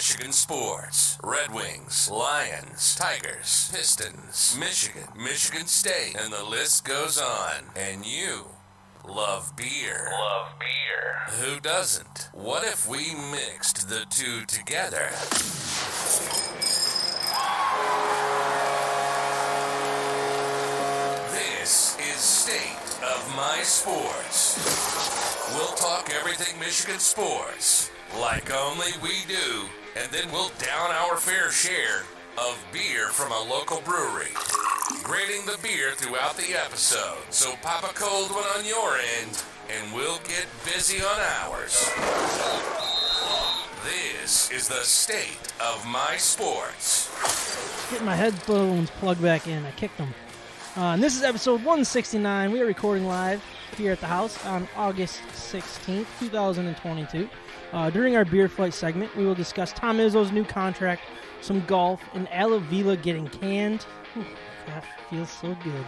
Michigan sports. Red Wings, Lions, Tigers, Pistons, Michigan State, and the list goes on. And you love beer. Who doesn't? What if we mixed the two together? This is State of My Sports. We'll talk everything Michigan sports, like only we do, and then we'll down our fair share of beer from a local brewery, grading the beer throughout the episode. So pop a cold one on your end, and we'll get busy on ours. This is the State of My Sports. Getting my headphones plugged back in. I kicked them. And this is episode 169. We are recording live here at the house on August 16th, 2022. During our beer flight segment, we will discuss Tom Izzo's new contract, some golf, and Alavila getting canned. Ooh, that feels so good.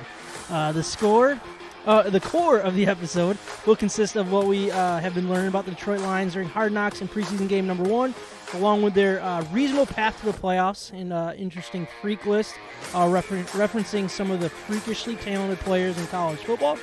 The core of the episode will consist of what we have been learning about the Detroit Lions during Hard Knocks in preseason game number 1, along with their reasonable path to the playoffs and interesting freak list, referencing some of the freakishly talented players in college football.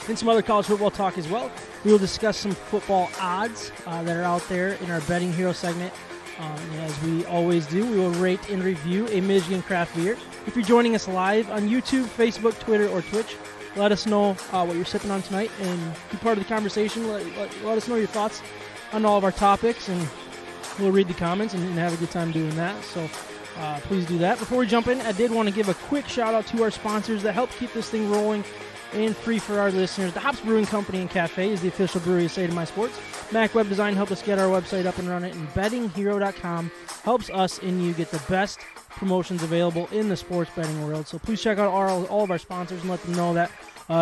And some other college football talk as well. We will discuss some football odds that are out there in our Betting Hero segment. And as we always do, we will rate and review a Michigan craft beer. If you're joining us live on YouTube, Facebook, Twitter, or Twitch, let us know what you're sipping on tonight and be part of the conversation. Let us know your thoughts on all of our topics, and we'll read the comments and have a good time doing that. So please do that. Before we jump in, I did want to give a quick shout out to our sponsors that help keep this thing rolling and free for our listeners. DeHop's Brewing Company and Cafe is the official brewery of State of My Sports. Mac Web Design helped us get our website up and running, and bettinghero.com helps us and you get the best promotions available in the sports betting world. So please check out all of our sponsors and let them know that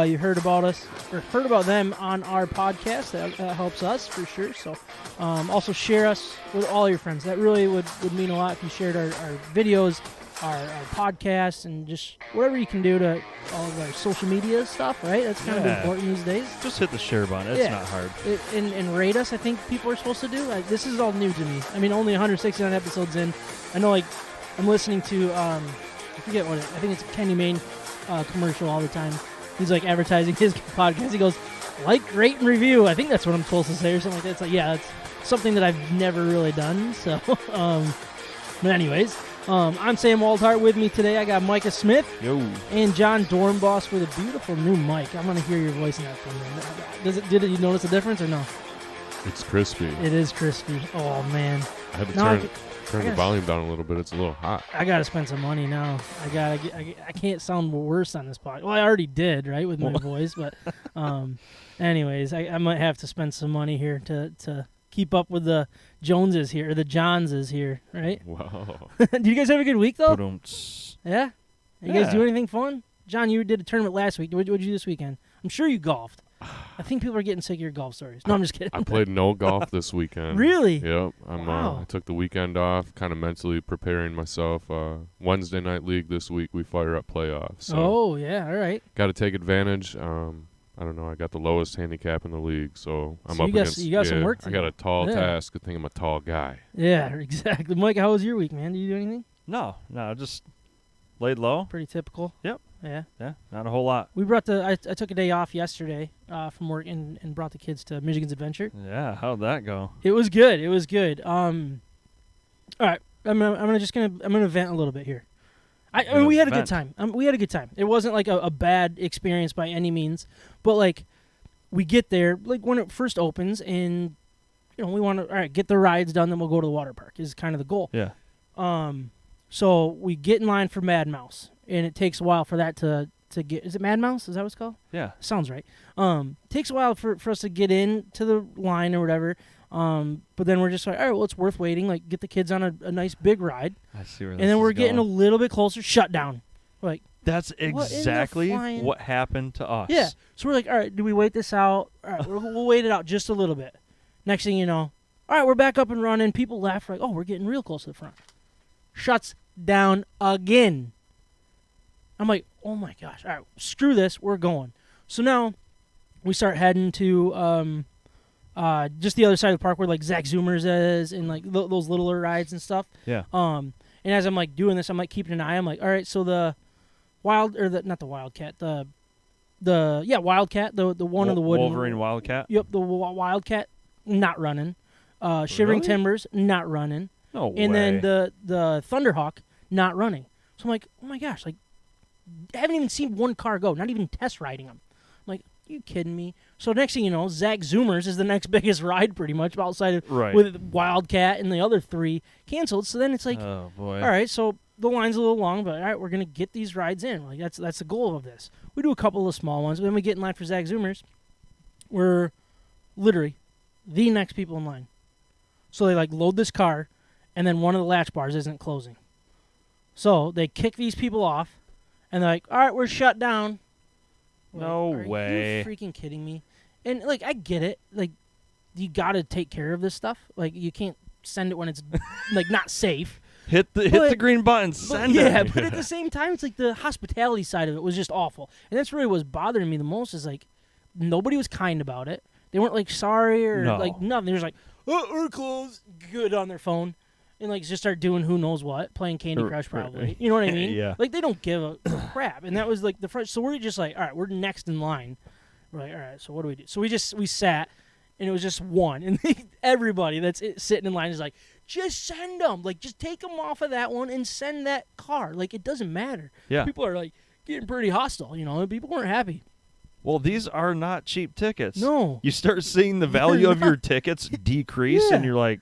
you heard about us or heard about them on our podcast. That helps us for sure. So also share us with all your friends. That really would mean a lot if you shared our videos, our podcast, and just whatever you can do to all of our social media stuff, right? That's kind of important these days. Just hit the share button. It's not hard. And rate us, I think people are supposed to do. This is all new to me. I mean, only 169 episodes in. I know, I'm listening to, I forget what I think it's a Kenny Mayne commercial all the time. He's, advertising his podcast. He goes, rate, and review. I think that's what I'm supposed to say or something like that. It's it's something that I've never really done. So, but anyways, I'm Sam Waldhart. With me today, I got Micah Smith. Yo. And John Dornboss with a beautiful new mic. I'm going to hear your voice in that thing. Did you notice a difference or no? It's crispy. It is crispy. Oh, man. I had to turn the volume down a little bit. It's a little hot. I got to spend some money now. I can't sound worse on this podcast. Well, I already did, right, with my voice. But anyways, I might have to spend some money here to keep up with the Joneses here, or the Johnses here, right? Wow. Did you guys have a good week, though? Yeah? You guys do anything fun? John, you did a tournament last week. What did you do this weekend? I'm sure you golfed. I think people are getting sick of your golf stories. No, I'm just kidding. I played no golf this weekend. Really? Yep. Wow. I took the weekend off, kind of mentally preparing myself. Wednesday night league this week, we fire up playoffs. So oh, yeah. All right. Got to take advantage. I don't know. I got the lowest handicap in the league, so I'm up against. You got some work to do. I got a tall task. Good thing I'm a tall guy. Yeah, exactly. Mike, how was your week, man? Did you do anything? No, just laid low. Pretty typical. Yep. Yeah, not a whole lot. We brought I took a day off yesterday from work and brought the kids to Michigan's Adventure. Yeah, how'd that go? It was good. All right, I'm gonna vent a little bit here. I mean, we had a good time. We had a good time. It wasn't like a bad experience by any means, but we get there when it first opens, and we want to get the rides done, then we'll go to the water park. Is kind of the goal. Yeah. So we get in line for Mad Mouse, and it takes a while for that to get. Is it Mad Mouse? Is that what it's called? Yeah. Sounds right. Takes a while for us to get into the line or whatever. But then we're just all right, well, it's worth waiting. Get the kids on a nice big ride. I see where this is going. And then we're getting a little bit closer. Shut down. We're that's exactly what happened to us. Yeah. So we're all right, do we wait this out? All right, we'll wait it out just a little bit. Next thing you know, all right, we're back up and running. People laugh oh, we're getting real close to the front. Shuts down again. I'm oh my gosh. All right, screw this. We're going. So now we start heading to just the other side of the park where like Zach Zoomers is and like those littler rides and stuff. Yeah. And as I'm like doing this, I'm like keeping an eye. I'm like, all right, so the Wildcat, the Wildcat, the one in the wood. Wolverine Wildcat. Yep, the Wildcat not running. Shivering Really? Timbers not running. No way. And then the Thunderhawk not running. So I'm like, oh my gosh, like I haven't even seen one car go, not even test riding them. I'm like, are you kidding me? So next thing you know, Zach Zoomers is the next biggest ride pretty much outside of with Wildcat and the other 3 canceled. So then it's like, oh boy. all right, so the line's a little long, but all right, we're gonna get these rides in. Like that's the goal of this. We do a couple of small ones, but then we get in line for Zach Zoomers. We're literally the next people in line. So they like load this car, and then one of the latch bars isn't closing. So they kick these people off, and they're like, all right, we're shut down. No way. Are you freaking kidding me? And like I get it, like you got to take care of this stuff. Like you can't send it when it's like not safe. Hit the green button. Send it. Yeah, but at the same time, it's like the hospitality side of it was just awful, and that's really what's bothering me the most. Is like nobody was kind about it. They weren't like sorry or like nothing. They were just like, oh, we're closed. Good on their phone, and like just start doing who knows what, playing Candy Crush probably. You know what I mean? Yeah. Like they don't give a crap, and that was like the first. So we're just like, all right, we're next in line. We're like, all right, so what do we do? So we sat, and it was just one, and everybody that's sitting in line is like, just send them. Like, just take them off of that one and send that car. Like, it doesn't matter. Yeah. People are, like, getting pretty hostile, you know, and people weren't happy. Well, these are not cheap tickets. No. You start seeing the value of your tickets decrease, and you're like,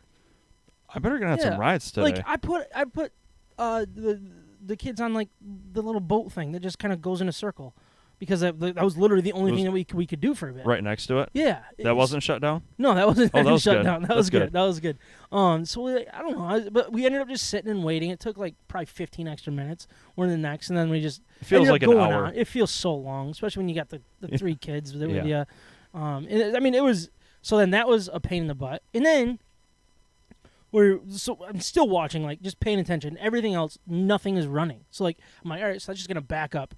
I better get on some rides today. Like, I put the kids on, like, the little boat thing that just kind of goes in a circle. Because that was literally the only thing that we could do for a bit. Right next to it? Yeah. That wasn't shut down? No, that wasn't that was shut good. down. That was good. That was good. So I don't know, but we ended up just sitting and waiting. It took like probably 15 extra minutes. We're in the next, and then we just it feels like an hour. On. It feels so long, especially when you got the 3 kids with you. And I mean, it was so. Then that was a pain in the butt, and then I'm still watching, like just paying attention. Everything else, nothing is running. So like I'm like, all right, so that's just gonna back up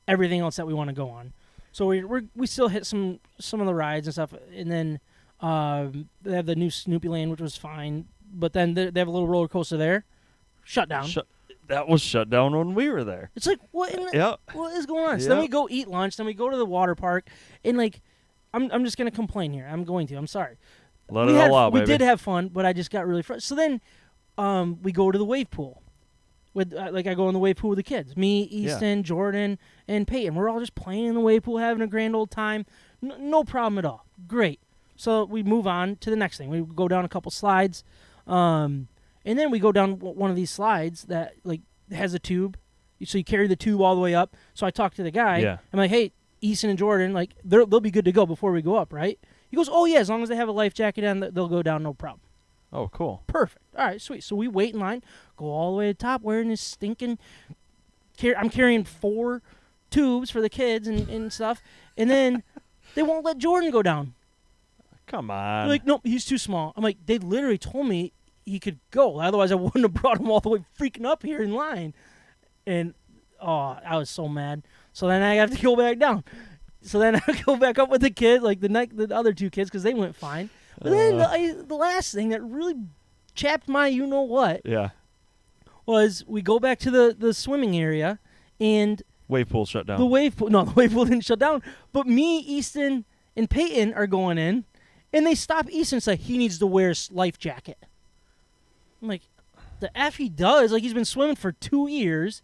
everything else that we want to go on. So we still hit some of the rides and stuff, and then they have the new Snoopy Land, which was fine. But then they have a little roller coaster there, shut down. That was shut down when we were there. It's like what is going on? So then we go eat lunch, then we go to the water park, and like I'm just gonna complain here. I'm sorry. Let it all out, baby. We did have fun, but I just got really frustrated. So then we go to the wave pool. With I go in the wave pool with the kids. Me, Easton, Jordan, and Peyton. We're all just playing in the wave pool, having a grand old time. No problem at all. Great. So we move on to the next thing. We go down a couple slides, and then we go down one of these slides that like has a tube. So you carry the tube all the way up. So I talk to the guy. Yeah. I'm like, hey, Easton and Jordan, like they'll be good to go before we go up, right? He goes, oh yeah, as long as they have a life jacket on, they'll go down, no problem. Oh, cool. Perfect. All right, sweet. So we wait in line, go all the way to the top, wearing this stinking... I'm carrying 4 tubes for the kids and stuff, and then they won't let Jordan go down. Come on. They're like, nope, he's too small. I'm like, they literally told me he could go. Otherwise, I wouldn't have brought him all the way freaking up here in line. And, I was so mad. So then I have to go back down. So then I go back up with the kid, like the other 2 kids, because they went fine. But then the last thing that really chapped my you-know-what was we go back to the swimming area, and... Wave pool shut down. The wave pool didn't shut down. But me, Easton, and Peyton are going in, and they stop Easton and say he needs to wear a life jacket. I'm like, the F he does? Like, he's been swimming for 2 years.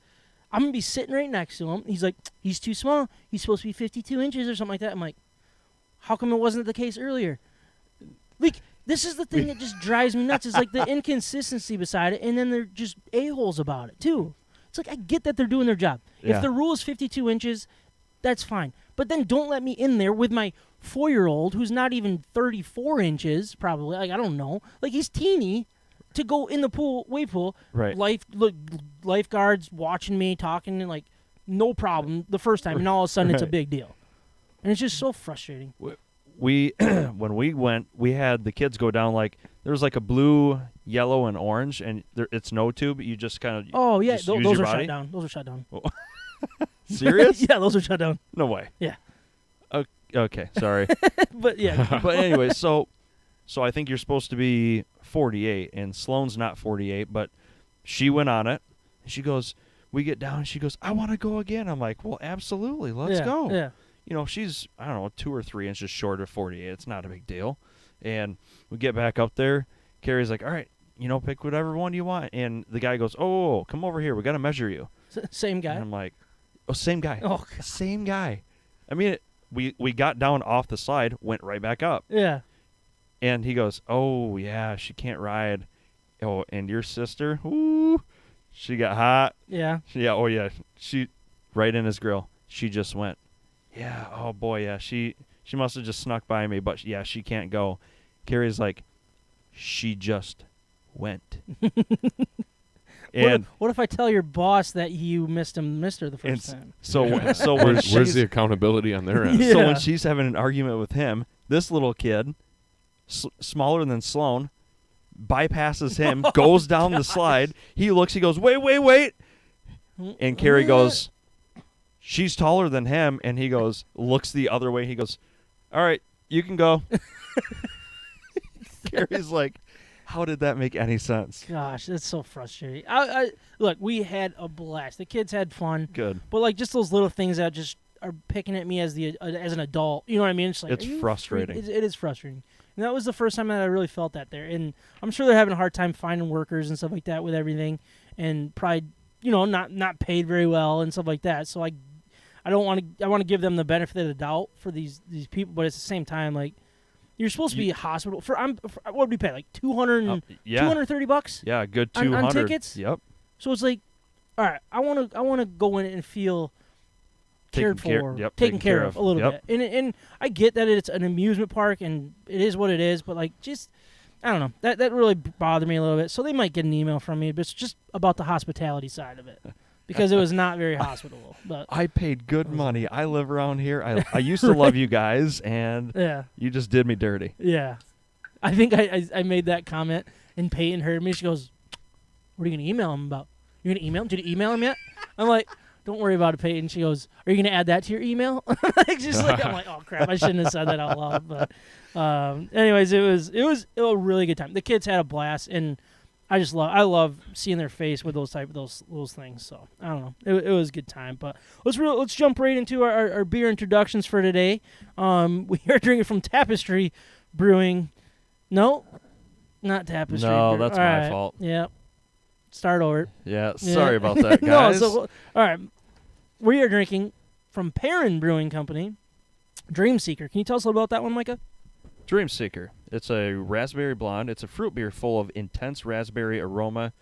I'm going to be sitting right next to him. He's like, he's too small. He's supposed to be 52 inches or something like that. I'm like, how come it wasn't the case earlier? Like, this is the thing that just drives me nuts. Is like the inconsistency beside it, and then they're just a-holes about it, too. It's like, I get that they're doing their job. Yeah. If the rule is 52 inches, that's fine. But then don't let me in there with my 4-year-old who's not even 34 inches, probably. Like, I don't know. Like, he's teeny to go in the pool, wave pool. Right. Lifeguards watching me, talking, and, like, no problem the first time. And all of a sudden, it's a big deal. And it's just so frustrating. We when we went, we had the kids go down, like there was like a blue, yellow, and orange, and it's no tube. You just kind of those are shut down. Those are shut down. Serious? Yeah, those are shut down. No way. Yeah. Okay, sorry. But yeah. But anyway, so So I think you're supposed to be 48, and Sloane's not 48, but she went on it. And she goes, we get down, and she goes, I want to go again. I'm like, well, absolutely, let's go. Yeah. You know, she's, I don't know, 2 or 3 inches short of 48. It's not a big deal. And we get back up there. Carrie's like, all right, you know, pick whatever one you want. And the guy goes, oh, come over here. We got to measure you. Same guy. And I'm like, oh, same guy. Oh, God. Same guy. I mean, we got down off the slide, went right back up. Yeah. And he goes, oh, yeah, she can't ride. Oh, and your sister, ooh, she got hot. Yeah. Yeah, oh, yeah. She, right in his grill, she just went, yeah, oh, boy, yeah, she must have just snuck by me, but, yeah, she can't go. Carrie's like, she just went. And what if I tell your boss that you missed her the first time? So when where's the accountability on their end? Yeah. So when she's having an argument with him, this little kid, smaller than Sloan, bypasses him, goes down the slide. He looks, he goes, wait. And Carrie goes, she's taller than him. And he goes, looks the other way. He goes, all right, you can go. Carrie's like, how did that make any sense? Gosh, that's so frustrating. Look, we had a blast. The kids had fun. Good. But like just those little things that just are picking at me as an adult. You know what I mean? It's like, It's frustrating. It is frustrating. And that was the first time that I really felt that there. And I'm sure they're having a hard time finding workers and stuff like that with everything, and probably, you know, not paid very well and stuff like that. So I want to give them the benefit of the doubt for these people, but at the same time, like, you're supposed to be a hospital for what would we pay, like $230? Yeah, a good on 200 tickets. Yep. So it's like, all right, I want to go in and feel cared for, taken care of a little bit. And I get that it's an amusement park and it is what it is, but like, just, I don't know, that really bothered me a little bit. So they might get an email from me, but it's just about the hospitality side of it, because it was not very hospitable. But I paid good money. I live around here. I used to love you guys, and yeah, you just did me dirty. yeah. I think I made that comment, and Peyton heard me. She goes, "What are you gonna email him about? You gonna email him? Did you email him yet?" I'm like, "Don't worry about it, Peyton." She goes, "Are you gonna add that to your email?" Just like, I'm like, "Oh crap, I shouldn't have said that out loud." But anyways, it was a really good time. The kids had a blast, and I love seeing their face with those things. So I don't know, it was a good time. But let's jump right into our beer introductions for today. We are drinking from Tapestry Brewing. No, not Tapestry. No, that's my fault. Yep. Start over. Yeah, sorry about that, guys. No, all right. We are drinking from Perrin Brewing Company, Dream Seeker. Can you tell us a little about that one, Micah? Dream Seeker. It's a raspberry blonde. It's a fruit beer full of intense raspberry aroma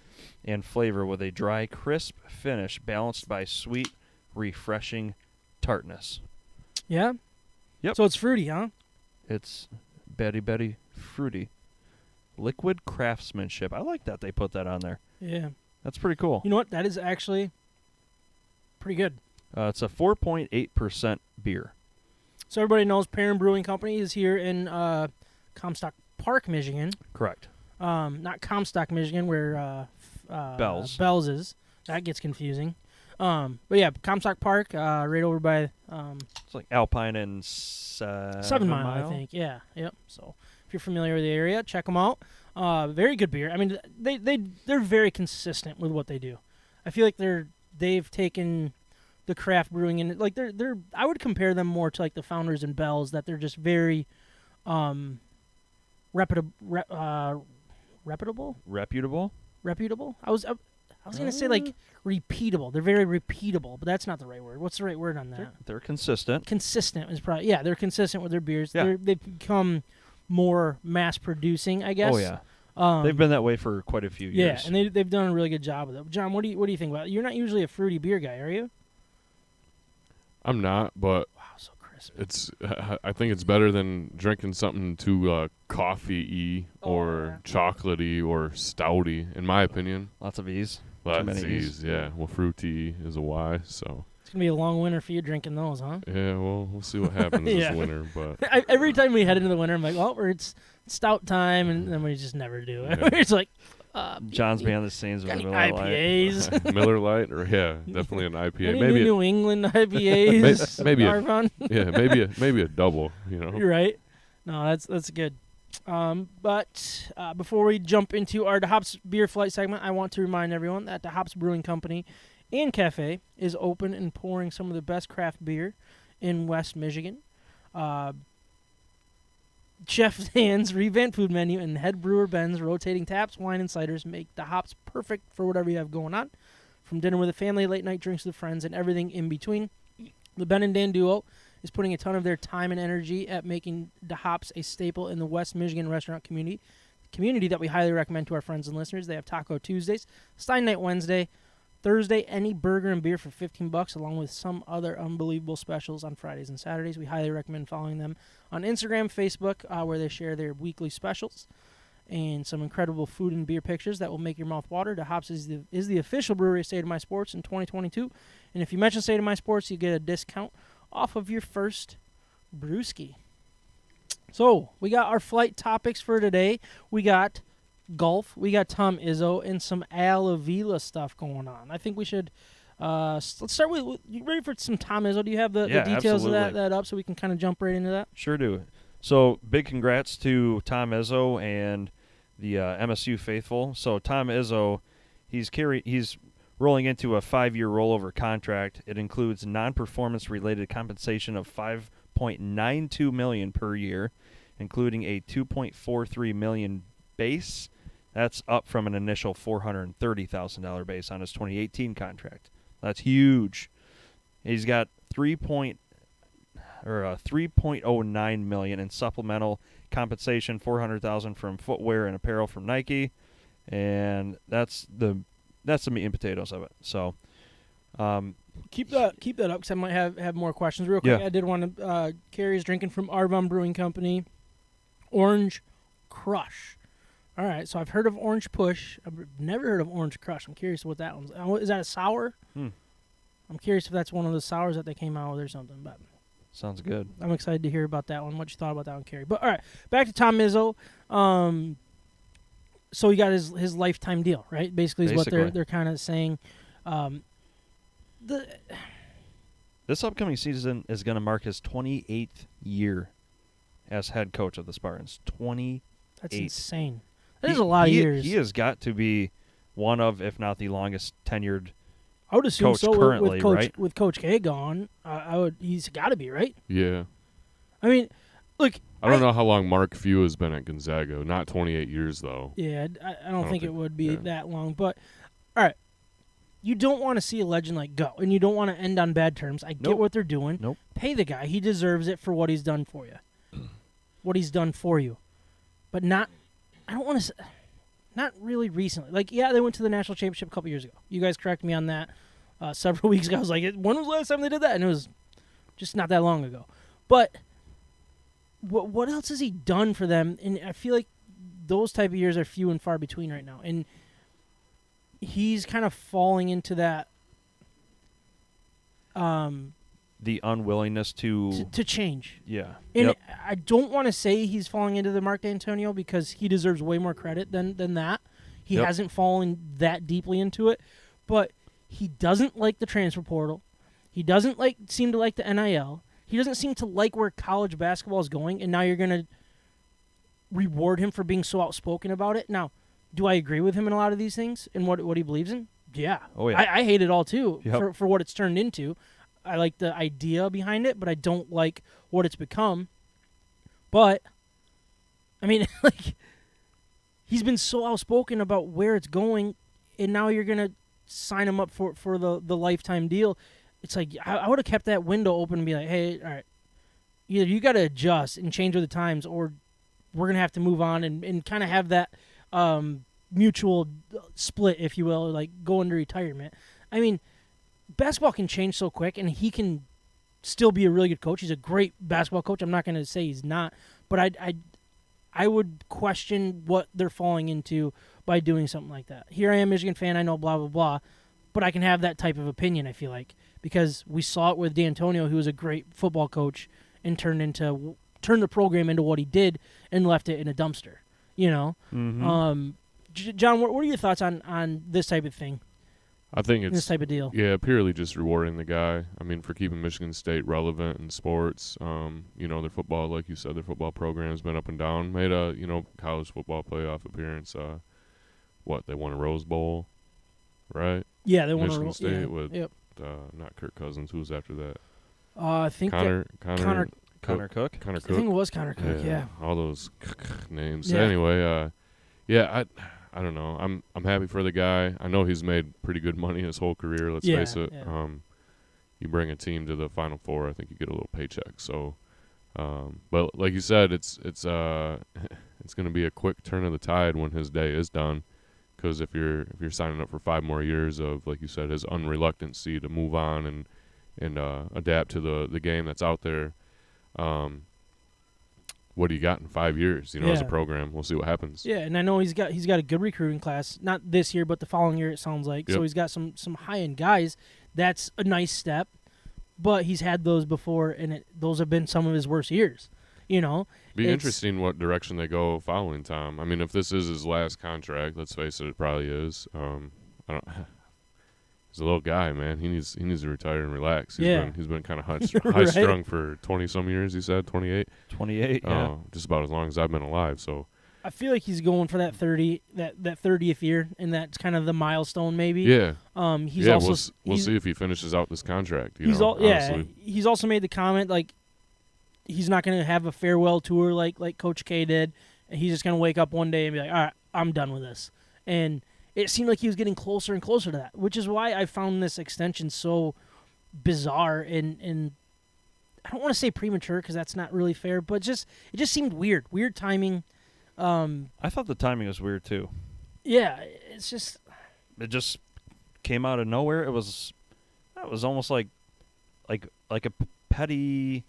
and flavor with a dry, crisp finish balanced by sweet, refreshing tartness. Yeah? Yep. So it's fruity, huh? It's Betty fruity. Liquid craftsmanship. I like that they put that on there. Yeah. That's pretty cool. You know what? That is actually pretty good. It's a 4.8% beer. So everybody knows Perrin Brewing Company is here in Comstock Park, Michigan. Correct. Not Comstock, Michigan, where Bell's is. That gets confusing. But yeah, Comstock Park, right over by It's like Alpine and 7 Mile, I think. Yeah, yep. So if you're familiar with the area, check them out. Very good beer. I mean, they're very consistent with what they do. I feel like they've taken the craft brewing and like they're I would compare them more to like the Founders and Bell's, that they're just very reputable. I was going to say like repeatable. They're very repeatable, but that's not the right word. What's the right word on that? They're consistent. Consistent is probably, yeah, they're consistent with their beers. Yeah. They've become more mass producing, I guess. Oh yeah. They've been that way for quite a few years. Yeah, and they've done a really good job with it. John, what do you think about it? You're not usually a fruity beer guy, are you? I'm not, but wow, so crisp. it's. I think it's better than drinking something too coffee-y or chocolatey or stouty, in my opinion. Lots of E's. Lots of E's, yeah. Well, fruity is a Y, so. It's gonna be a long winter for you drinking those, huh? Yeah, well, we'll see what happens Yeah. this winter, but Every time we head into the winter, I'm like, well, it's stout time, and then we just never do. Yeah. It's like, John's behind the scenes with got the any Miller Lite. IPAs? Miller Lite, or definitely an IPA. Any Maybe New England IPAs? maybe a- Arvon? maybe a double. You know. You're right. No, that's good. But before we jump into our DeHop's Beer Flight segment, I want to remind everyone that DeHop's Brewing Company and Cafe is open and pouring some of the best craft beer in West Michigan. Chef Dan's revamped food menu and head brewer Ben's rotating taps, wine, and ciders make DeHop's perfect for whatever you have going on. From dinner with the family, late night drinks with friends, and everything in between. The Ben and Dan duo is putting a ton of their time and energy at making DeHop's a staple in the West Michigan restaurant community that we highly recommend to our friends and listeners. They have Taco Tuesdays, Stein Night Wednesday, Thursday, any burger and beer for $15, along with some other unbelievable specials on Fridays and Saturdays. We highly recommend following them on Instagram, Facebook, where they share their weekly specials and some incredible food and beer pictures that will make your mouth water. DeHop's is the official brewery of State of My Sports in 2022, and if you mention State of My Sports, you get a discount off of your first brewski. So, we got our flight topics for today. We got golf, we got Tom Izzo, and some Al Avila stuff going on. I think we should, let's start with, you ready for some Tom Izzo? Do you have the details absolutely. of that up so we can kind of jump right into that? Sure do. So, big congrats to Tom Izzo and the MSU faithful. So, Tom Izzo, he's rolling into a 5-year rollover contract. It includes non-performance related compensation of $5.92 million per year, including a $2.43 million base. That's up from an initial $430,000 base on his 2018 contract. That's huge. He's got $3.09 million in supplemental compensation, $400,000 from footwear and apparel from Nike, and that's the meat and potatoes of it. So, keep that up because I might have more questions real quick. Yeah. I did want to. Carrie's drinking from Arbonne Brewing Company, Orange Crush. All right, so I've heard of Orange Push. I've never heard of Orange Crush. I'm curious what that one's. Is that a sour? I'm curious if that's one of the sours that they came out with or something. But sounds good. I'm excited to hear about that one. What you thought about that one, Carrie? But all right, back to Tom Izzo. So he got his lifetime deal, right? Basically, is what they're kind of saying. This upcoming season is going to mark his 28th year as head coach of the Spartans. 28. That's insane. That is a lot of years. He has got to be one of, if not the longest tenured I would assume coach so currently, right? With Coach K gone, he's got to be, right? Yeah. I mean, look. I don't know how long Mark Few has been at Gonzaga. Not 28 years, though. Yeah, I don't think it would be that long. But, all right, you don't want to see a legend go, and you don't want to end on bad terms. I get what they're doing. Nope. Pay the guy. He deserves it for what he's done for you. What he's done for you. But not, I don't want to, not really recently. They went to the national championship a couple years ago. You guys correct me on that. Several weeks ago, I was like, when was the last time they did that? And it was just not that long ago. But what else has he done for them? And I feel like those type of years are few and far between right now. And he's kind of falling into that the unwillingness to change. Yeah. And I don't want to say he's falling into the Mark D'Antonio because he deserves way more credit than that. He hasn't fallen that deeply into it. But he doesn't like the transfer portal. He doesn't seem to like the NIL. He doesn't seem to like where college basketball is going, and now you're going to reward him for being so outspoken about it. Now, do I agree with him in a lot of these things and what he believes in? Yeah. Oh, yeah. I hate it all, too, for what it's turned into. I like the idea behind it, but I don't like what it's become. But, I mean, he's been so outspoken about where it's going, and now you're going to sign him up for the lifetime deal. It's like I would have kept that window open and be like, hey, all right, either you got to adjust and change with the times, or we're going to have to move on and kind of have that mutual split, if you will, go into retirement. I mean, basketball can change so quick, and he can still be a really good coach. He's a great basketball coach. I'm not going to say he's not, but I would question what they're falling into by doing something like that. Here I am, Michigan fan. I know blah, blah, blah, but I can have that type of opinion, I feel like, because we saw it with D'Antonio, who was a great football coach and turned the program into what he did and left it in a dumpster, you know? Mm-hmm. John, what are your thoughts on this type of thing? I think it's this type of deal. Yeah, purely just rewarding the guy. I mean, for keeping Michigan State relevant in sports. Their football, like you said, their football program has been up and down. Made a college football playoff appearance. They won a Rose Bowl, right? Yeah, they won Michigan a State with Yep. Not Kirk Cousins. Who was after that? I think Connor Connor Cook. I think it was Connor Cook. Yeah. All those names. Yeah. Anyway, I don't know. I'm happy for the guy. I know he's made pretty good money his whole career. Let's face it. Yeah. You bring a team to the Final Four, I think you get a little paycheck. So, but like you said, it's going to be a quick turn of the tide when his day is done. Because if you're signing up for 5 more years of, like you said, his unreluctancy to move on and adapt to the game that's out there, what do you got in 5 years? As a program, we'll see what happens. Yeah, and I know he's got a good recruiting class. Not this year, but the following year. It sounds like. Yep. So he's got some high end guys. That's a nice step, but he's had those before, and those have been some of his worst years. Be interesting what direction they go following Tom. I mean, if this is his last contract, let's face it, it probably is. He's a little guy, man. He needs to retire and relax. He's been kind of high strung for 20 some years. He said 28. 28. Yeah. Just about as long as I've been alive. So I feel like he's going for that 30th year, and that's kind of the milestone, maybe. Yeah. We'll see if he finishes out this contract. He's also made the comment like he's not going to have a farewell tour like Coach K did, and he's just going to wake up one day and be like, all right, I'm done with this. And it seemed like he was getting closer and closer to that, which is why I found this extension so bizarre and I don't want to say premature because that's not really fair, but it just seemed weird timing. I thought the timing was weird too. Yeah, it just came out of nowhere. It was almost like a petty,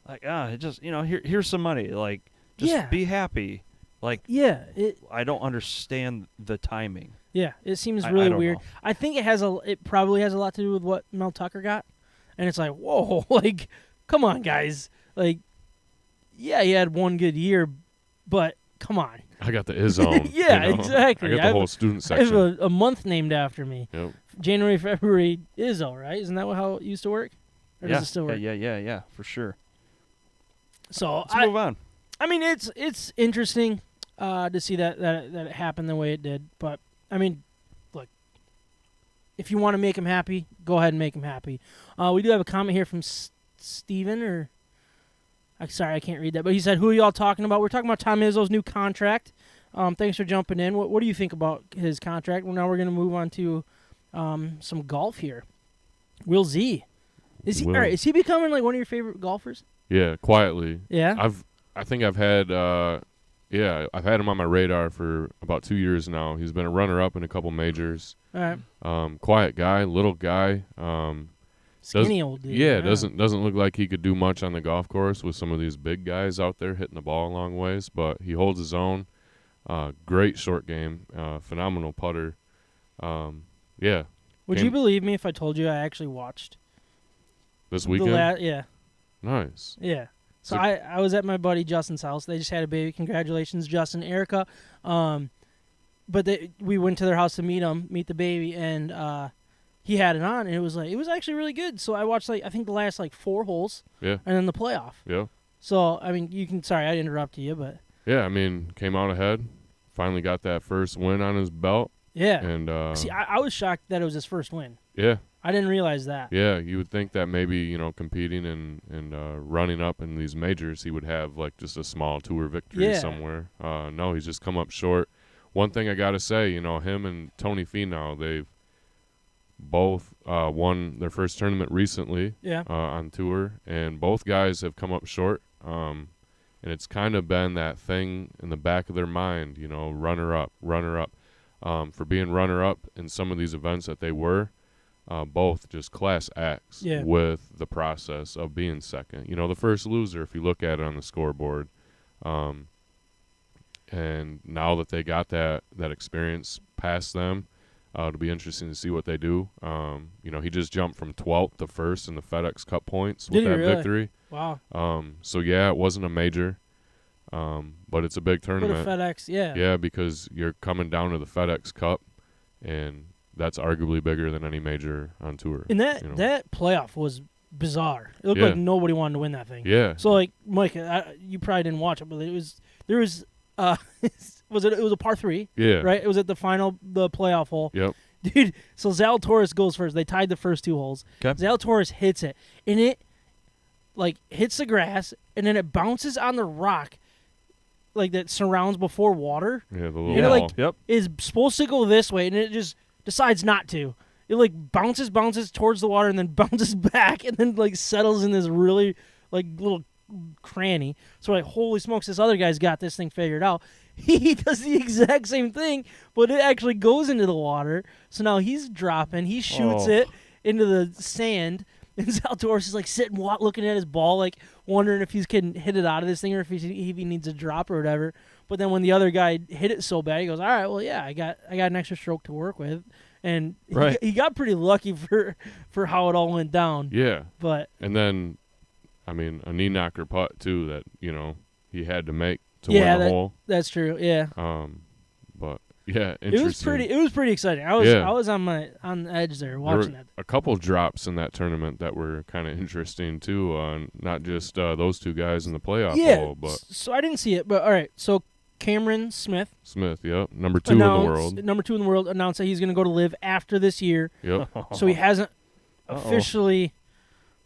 it just here's some money, like just be happy, like I don't understand the timing. Yeah, it seems really weird. Know. I think it probably has a lot to do with what Mel Tucker got, and it's like, whoa, like, come on, guys, like, yeah, he had one good year, but come on. I got the Izzone. Yeah, exactly. I got the whole student section. I have a month named after me. Yep. January, February, Izzo, right? Isn't that how it used to work? Or does it still work? Yeah, for sure. So let's move on. I mean, it's interesting to see that it happened the way it did. But, I mean, look, if you want to make him happy, go ahead and make him happy. We do have a comment here from Steven, sorry, I can't read that. But he said, who are y'all talking about? We're talking about Tom Izzo's new contract. Thanks for jumping in. What do you think about his contract? Well, now we're going to move on to some golf here. Will Z. Is he becoming like one of your favorite golfers? Yeah, quietly. Yeah? I think I've had I've had him on my radar for about 2 years now. He's been a runner-up in a couple majors. All right. Quiet guy, little guy. Skinny old dude. Yeah, doesn't look like he could do much on the golf course with some of these big guys out there hitting the ball a long ways, but he holds his own. Great short game, phenomenal putter. Yeah. Would you believe me if I told you I actually watched this weekend? Yeah. Nice. Yeah. So I was at my buddy Justin's house. They just had a baby. Congratulations, Justin, Erica. But we went to their house to meet the baby, and he had it on, and it was actually really good. So I watched I think the last 4 holes. Yeah. And then the playoff. Yeah. So I mean, sorry I interrupted you, but yeah, I mean, came out ahead. Finally got that first win on his belt. Yeah. And see, I was shocked that it was his first win. Yeah. I didn't realize that. Yeah, you would think that maybe, competing and running up in these majors, he would have just a small tour victory somewhere. No, he's just come up short. One thing I got to say, him and Tony Finau, they've both won their first tournament recently on tour, and both guys have come up short. And it's kind of been that thing in the back of their mind, runner-up. For being runner-up in some of these events that they were, both just class acts with the process of being second. The first loser, if you look at it on the scoreboard. And now that they got that experience past them, it'll be interesting to see what they do. He just jumped from 12th to 1st in the FedEx Cup points with that victory. Wow. So, yeah, it wasn't a major, but it's a big tournament. For the FedEx, Yeah, because you're coming down to the FedEx Cup, and that's arguably bigger than any major on tour. And that you know? that playoff was bizarre. It looked Yeah. like nobody wanted to win that thing. Yeah. So like Mike, you probably didn't watch it, but there was it was a par 3, Yeah. right? It was at the playoff hole. Yep. Dude, so Zalatoris goes first. They tied the first 2 holes. 'Kay. Zalatoris hits it, and it like hits the grass, and then it bounces on the rock, like that surrounds before water. Yeah, the little You know, ball. like Yep. is supposed to go this way, and it just decides not to. It like bounces towards the water, and then bounces back, and then like settles in this really like little cranny. So like, holy smokes, this other guy's got this thing figured out. He does the exact same thing, but it actually goes into the water. So now he's dropping. He shoots it into the sand, and Zalatoris is like sitting looking at his ball, like wondering if he can hit it out of this thing or if he needs a drop or whatever. But then when the other guy hit it so bad, he goes, "All right, well, yeah, I got an extra stroke to work with," and Right. he got pretty lucky for how it all went down. Yeah. But And then, I mean, a knee knocker putt too that he had to make to yeah, win the hole. that's true. Yeah. But yeah, It interesting. was pretty exciting. I was on the edge there There watching were that. a couple drops in that tournament that were kind of interesting too. Not just those 2 guys in the playoff hole, but So I didn't see it, but all right. So Cameron Smith, Smith, yep, number 2 in the world. number 2 in the world, announced that he's going to go to Live after this year. Yep. So he hasn't officially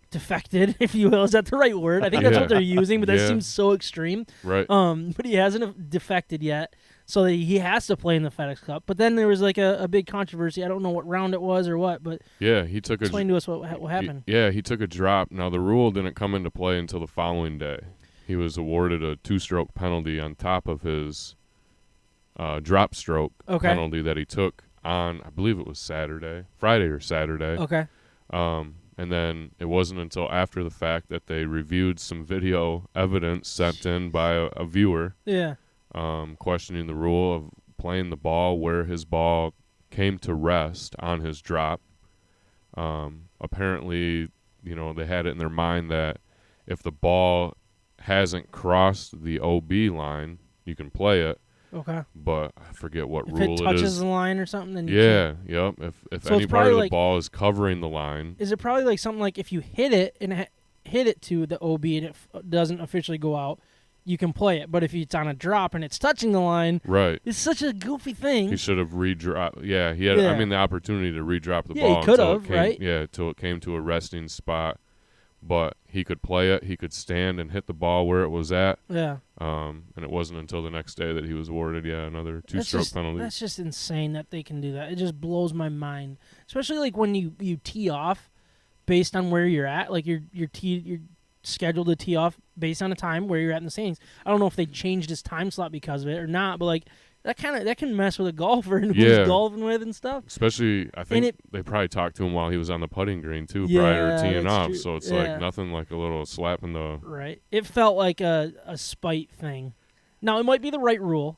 defected, if you will. Is that the right word? I think that's Yeah. what they're using, but that Yeah. seems so extreme. Right. But he hasn't defected yet, so that he has to play in the FedEx Cup. But then there was like a big controversy. I don't know what round it was or what, but Yeah, he took explain to us what happened. He took a drop. Now the rule didn't come into play until the following day. He was awarded a 2-stroke penalty on top of his drop stroke penalty that he took on, I believe it was Friday or Saturday. Okay. And then it wasn't until after the fact that they reviewed some video evidence sent in by a viewer, Yeah. questioning the rule of playing the ball where his ball came to rest on his drop. Apparently, they had it in their mind that if the ball hasn't crossed the OB line, you can play it. Okay. But I forget what If rule it it touches is. the line or something, then you Yeah, yep. If So any it's part of probably the like- ball is covering the line, is it probably like something like if you hit it and hit it to the OB and it doesn't officially go out, you can play it. But if it's on a drop and it's touching the line, right? it's such a goofy thing. He should have redropped. Yeah, he had. Yeah. I mean, the opportunity to redrop the Yeah, he ball. could until have, it came, right? Yeah, till it came to a resting spot. But he could play it. He could stand and hit the ball where it was at. Yeah. And it wasn't until the next day that he was awarded, another 2-stroke penalty. That's just insane that they can do that. It just blows my mind, especially like when you tee off based on where you're at. Like you're scheduled to tee off based on a time where you're at in the standings. I don't know if they changed his time slot because of it or not, but like that can mess with a golfer and who Yeah. he's golfing with and stuff. Especially, I think they probably talked to him while he was on the putting green too, prior to teeing that's off. true. So it's Yeah. like nothing like a little slap in the. Right. It felt like a spite thing. Now it might be the right rule,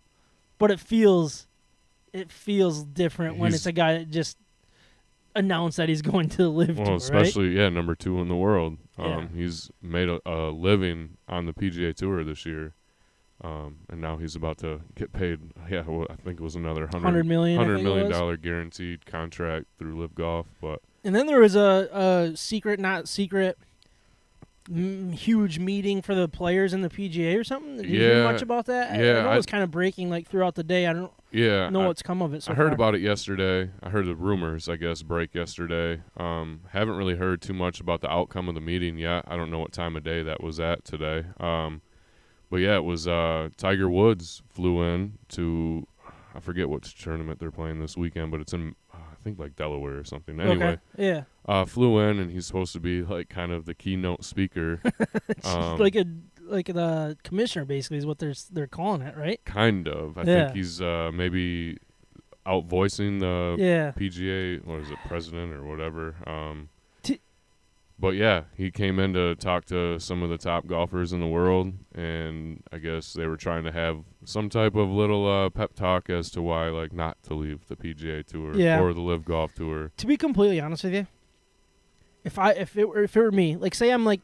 but it feels different when it's a guy that just announced that he's going to live Well, tour, especially number 2 in the world. Yeah. He's made a living on the PGA Tour this year. And now he's about to get paid. Yeah, well, I think it was another $100 million, I think it was. $100 million guaranteed contract through Live Golf. But And then there was a secret, not secret, huge meeting for the players in the PGA or something. Did you hear much about that? Yeah, I know it was kind of breaking like throughout the day. I don't know what's come of it. So I heard far. about it yesterday. I heard the rumors, I guess, break yesterday. Haven't really heard too much about the outcome of the meeting yet. I don't know what time of day that was at today. But yeah, it was Tiger Woods flew in to, I forget which tournament they're playing this weekend, but it's in, I think like Delaware or something. Anyway, okay. Yeah, flew in and he's supposed to be like kind of the keynote speaker. like the commissioner basically is what they're calling it, right? Kind of. I think he's maybe out voicing the PGA, what is it, president or whatever. But yeah, he came in to talk to some of the top golfers in the world, and I guess they were trying to have some type of little pep talk as to why, like, not to leave the PGA Tour or the Live Golf Tour. To be completely honest with you, if it were me, like say I'm like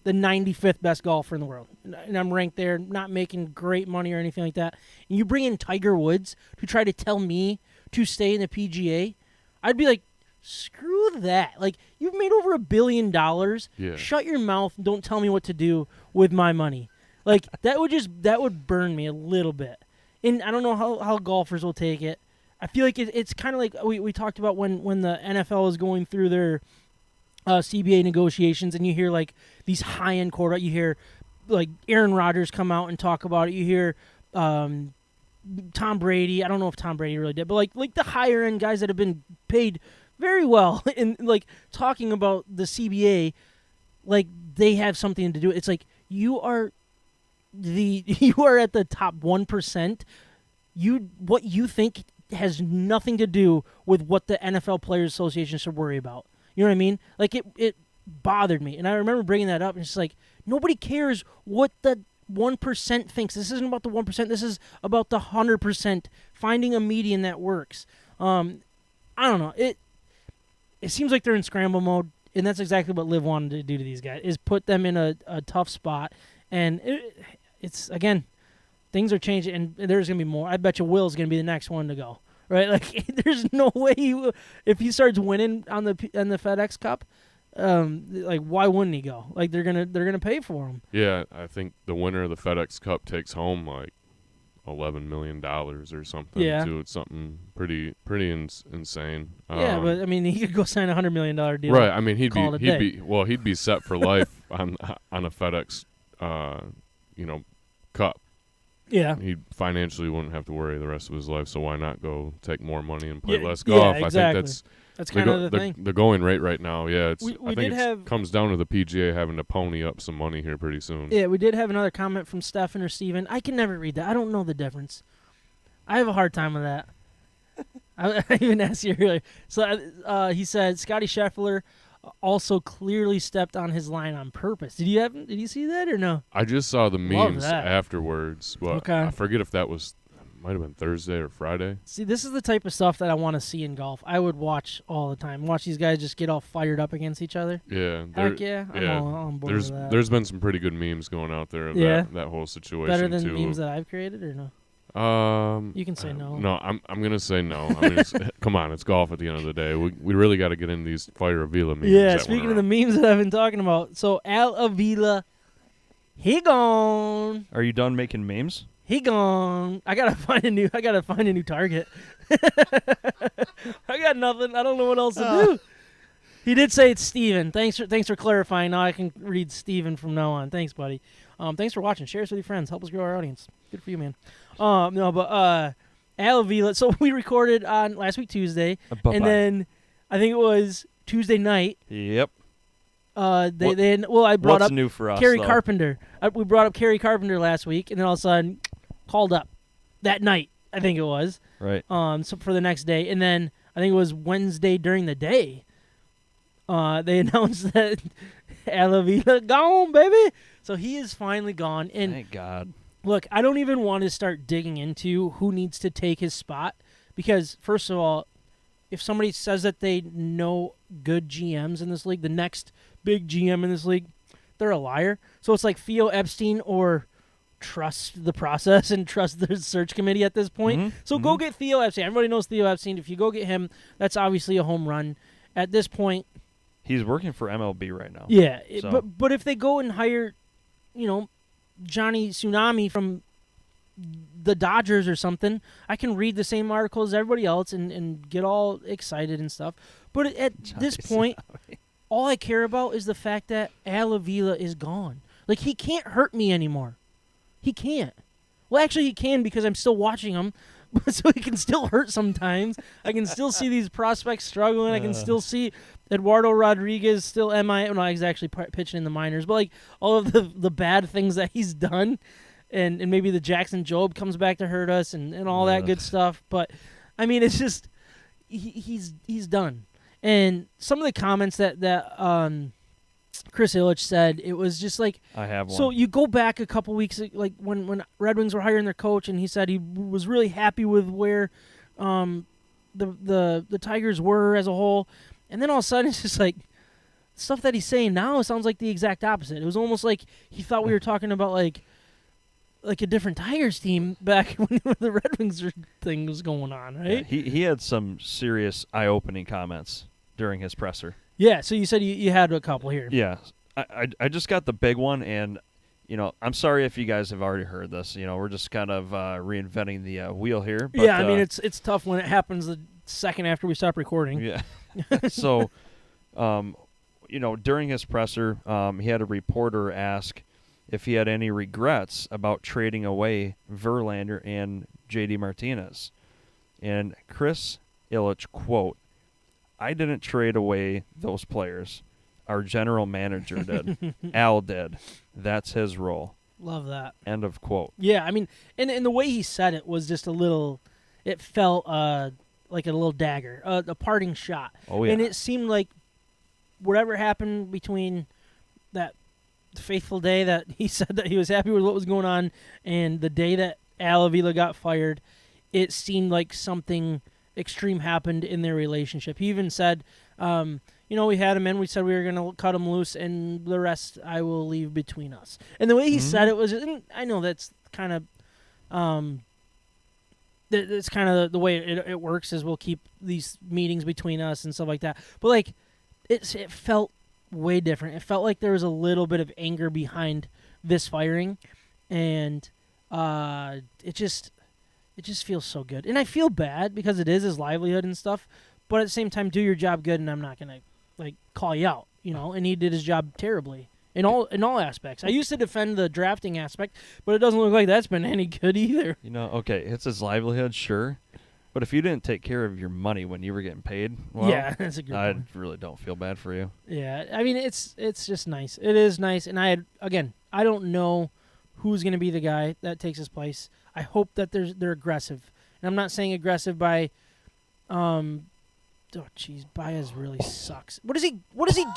the 95th best golfer in the world, and I'm ranked there, not making great money or anything like that, and you bring in Tiger Woods to try to tell me to stay in the PGA, I'd be like, screw that. Like, you've made over $1 billion. Yeah. Shut your mouth and don't tell me what to do with my money. Like, that would burn me a little bit. And I don't know how golfers will take it. I feel like it's kind of like we talked about when the NFL is going through their CBA negotiations, and you hear, like, these high-end quarterbacks. You hear, like, Aaron Rodgers come out and talk about it. You hear Tom Brady. I don't know if Tom Brady really did, but, like the higher-end guys that have been paid very well and, like, talking about the CBA, like, they have something to do. It's like, you are at the top 1%. What you think has nothing to do with what the NFL Players Association should worry about. You know what I mean? Like, it bothered me. And I remember bringing that up, and it's like, nobody cares what the 1% thinks. This isn't about the 1%. This is about the 100%, finding a median that works. I don't know. It seems like they're in scramble mode, and that's exactly what Liv wanted to do to these guys, is put them in a tough spot. And it's, again, things are changing, and there's going to be more. I bet you Will's going to be the next one to go, right? Like, there's no way if he starts winning on the FedEx Cup, like, why wouldn't he go? Like, they're gonna pay for him. Yeah, I think the winner of the FedEx Cup takes home like $11 million or something. Yeah, too. It's something pretty insane. Yeah, but I mean, he could go sign $100 million deal. Right. I mean, he'd be set for life on a FedEx, Cup. Yeah. He financially wouldn't have to worry the rest of his life, so why not go take more money and play less golf? Yeah, exactly. I think that's kind of the thing. The going rate right now, yeah. I think it comes down to the PGA having to pony up some money here pretty soon. Yeah, we did have another comment from Stefan or Steven. I can never read that. I don't know the difference. I have a hard time with that. I even asked you earlier. So he said Scotty Scheffler also clearly stepped on his line on purpose. Did you see that or no? I just saw the memes afterwards, but okay. I forget if that might have been Thursday or Friday. See, this is the type of stuff that I want to see in golf. I would watch all the time. Watch these guys just get all fired up against each other. Yeah. Heck yeah. I'm all on board with that. There's been some pretty good memes going out there of that whole situation. Better than too. memes that I've created or no? You can say no. No, I'm gonna say no. I mean, come on, it's golf at the end of the day. We really got to get into these Fire Avila memes. Yeah, speaking of the memes that I've been talking about, so Al Avila, he gone. Are you done making memes? He gone. I gotta find a new target. I got nothing. I don't know what else to do. He did say it's Steven. Thanks for clarifying. Now I can read Steven from now on. Thanks, buddy. Thanks for watching. Share us with your friends. Help us grow our audience. Good for you, man. Al Avila. So we recorded on last week Tuesday, and then I think it was Tuesday night. Yep. I brought up new for us, Kerry though? Carpenter. We brought up Kerry Carpenter last week, and then all of a sudden called up that night. I think it was right. So for the next day, and then I think it was Wednesday during the day. They announced that Al Avila gone, baby. So he is finally gone. And thank God. Look, I don't even want to start digging into who needs to take his spot because, first of all, if somebody says that they know good GMs in this league, the next big GM in this league, they're a liar. So it's like Theo Epstein or trust the process and trust the search committee at this point. Mm-hmm. So go get Theo Epstein. Everybody knows Theo Epstein. If you go get him, that's obviously a home run. At this point, he's working for MLB right now. Yeah, so. but if they go and hire, Johnny Tsunami from the Dodgers or something, I can read the same article as everybody else and get all excited and stuff. But at this point, all I care about is the fact that Al Avila is gone. Like, he can't hurt me anymore. He can't. Well, actually, he can because I'm still watching him, so he can still hurt sometimes. I can still see these prospects struggling. I can still see Eduardo Rodriguez still MIA. No, he's actually pitching in the minors. But, like, all of the bad things that he's done, and maybe the Jackson Jobe comes back to hurt us and all that good stuff. But, I mean, it's just he's done. And some of the comments that Chris Ilitch said, it was just like, I have one. So you go back a couple weeks, like when Red Wings were hiring their coach, and he said he was really happy with where the Tigers were as a whole, and then all of a sudden it's just like stuff that he's saying now sounds like the exact opposite. It was almost like he thought we were talking about like like a different Tigers team back when the Red Wings thing was going on, right? Yeah, he had some serious eye-opening comments during his presser. Yeah, so you said you had a couple here. Yeah, I just got the big one, and I'm sorry if you guys have already heard this. We're just kind of reinventing the wheel here. But, yeah, I mean it's tough when it happens the second after we stop recording. Yeah. So, during his presser, he had a reporter ask if he had any regrets about trading away Verlander and J.D. Martinez. And Chris Ilitch, quote, "I didn't trade away those players. Our general manager did. Al did. That's his role." Love that. End of quote. Yeah, I mean, and the way he said it was just a little, it felt like a little dagger, a parting shot. Oh, yeah. And it seemed like whatever happened between that fateful day that he said that he was happy with what was going on and the day that Al Avila got fired, it seemed like something extreme happened in their relationship. He even said, we had him in, we said we were going to cut him loose, and the rest I will leave between us. And the way he said it was, and I know that's kind of, it's kind of the way it works is we'll keep these meetings between us and stuff like that. But, like, it felt way different. It felt like there was a little bit of anger behind this firing, and it just feels so good. And I feel bad because it is his livelihood and stuff, but at the same time, do your job good, and I'm not going to, call you out, and he did his job terribly in all aspects. I used to defend the drafting aspect, but it doesn't look like that's been any good either. Okay, it's his livelihood, sure, but if you didn't take care of your money when you were getting paid, well, yeah, that's a good I point. really don't feel bad for you. Yeah, I mean, it's just nice. It is nice, and I don't know who's going to be the guy that takes his place. I hope that they're aggressive, and I'm not saying aggressive by, Baez really sucks. What is he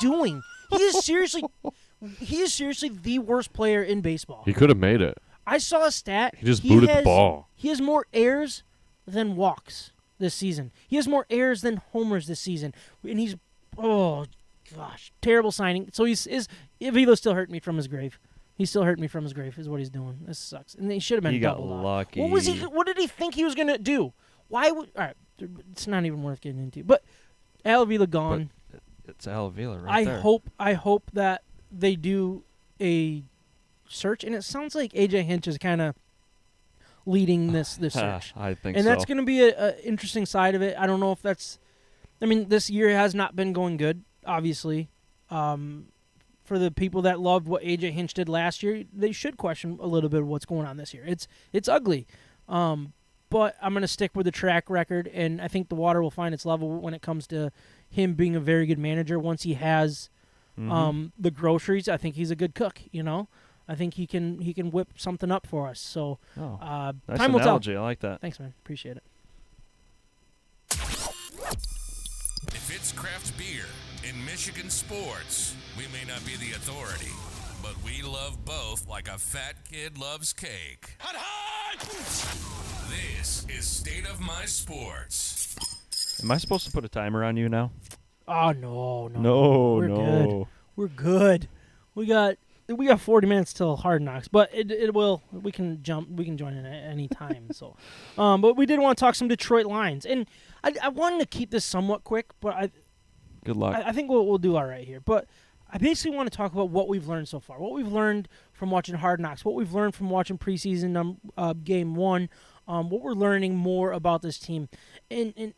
doing? He is seriously the worst player in baseball. He could have made it. I saw a stat. He just booted the ball. He has more errors than walks this season. He has more errors than homers this season, and he's terrible signing. So Avila's still hurting me from his grave. He's still hurting me from his grave. Is what he's doing. This sucks. And he should have been doubled got off. lucky. What did he think he was gonna do? Why would? All right, it's not even worth getting into. But Al Avila gone. But it's Al Avila right there. I hope that they do a search, and it sounds like AJ Hinch is kind of leading this search. I think and so. That's going to be an interesting side of it. I don't know if that's. I mean, this year has not been going good, obviously. For the people that loved what AJ Hinch did last year, they should question a little bit of what's going on this year. It's ugly. But I'm going to stick with the track record, and I think the water will find its level when it comes to him being a very good manager. Once he has the groceries, I think he's a good cook, I think he can whip something up for us. So nice time will tell. analogy. I like that. Thanks, man. Appreciate it. If it's craft beer in Michigan sports, we may not be the authority, but we love both like a fat kid loves cake. Hot, hot! This is State of My Sports. Am I supposed to put a timer on you now? Oh, no. No, We're no. good. We're good. We got 40 minutes till Hard Knocks, but it will. We can join in at any time. So, but we did want to talk some Detroit Lions, and I wanted to keep this somewhat quick, but Good luck. I think we'll do all right here. But I basically want to talk about what we've learned so far, what we've learned from watching Hard Knocks, what we've learned from watching preseason game 1, what we're learning more about this team, and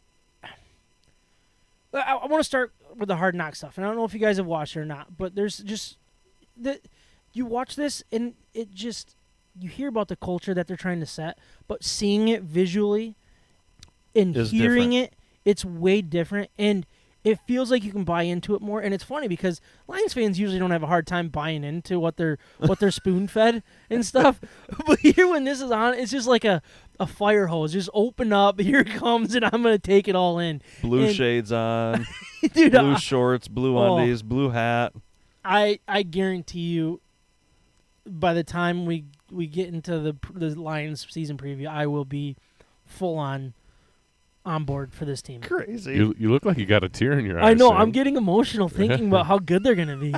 I want to start with the Hard Knocks stuff. And I don't know if you guys have watched it or not, but there's just that you watch this and it just you hear about the culture that they're trying to set, but seeing it visually and hearing different. it's way different, and it feels like you can buy into it more. And it's funny because Lions fans usually don't have a hard time buying into what they're spoon-fed and stuff. But here when this is on, it's just like a fire hose. Just open up, here it comes, and I'm going to take it all in. Blue shades on, dude, blue shorts, blue undies, blue hat. I guarantee you by the time we get into the Lions season preview, I will be full on board for this team. Crazy. You look like you got a tear in your eye. I know. Sam. I'm getting emotional thinking about how good they're going to be.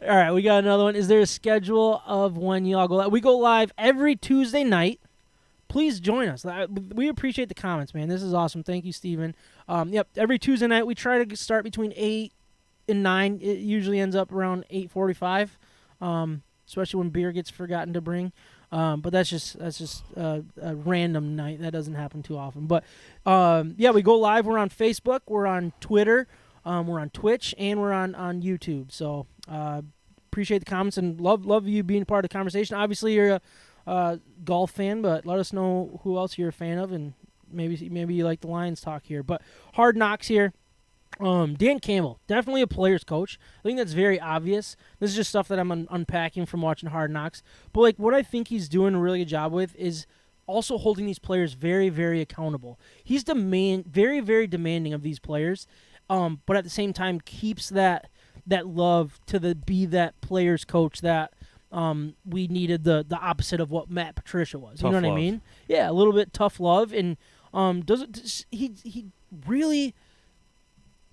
All right, we got another one. Is there a schedule of when y'all go live? We go live every Tuesday night. Please join us. We appreciate the comments, man. This is awesome. Thank you, Steven. Yep, every Tuesday night we try to start between 8 and 9. It usually ends up around 8:45, especially when beer gets forgotten to bring. But that's just a random night. That doesn't happen too often. But, yeah, we go live. We're on Facebook. We're on Twitter. We're on Twitch. And we're on YouTube. So appreciate the comments and love you being part of the conversation. Obviously, you're a golf fan, but let us know who else you're a fan of, and maybe you like the Lions talk here. But Hard Knocks here. Dan Campbell, definitely a player's coach. I think that's very obvious. This is just stuff that I'm unpacking from watching Hard Knocks. But like what I think he's doing a really good job with is also holding these players very, very accountable. He's very, very demanding of these players, but at the same time keeps that love to be that player's coach that we needed the opposite of what Matt Patricia was. Tough you know what love. I mean? Yeah, a little bit tough love, and he really.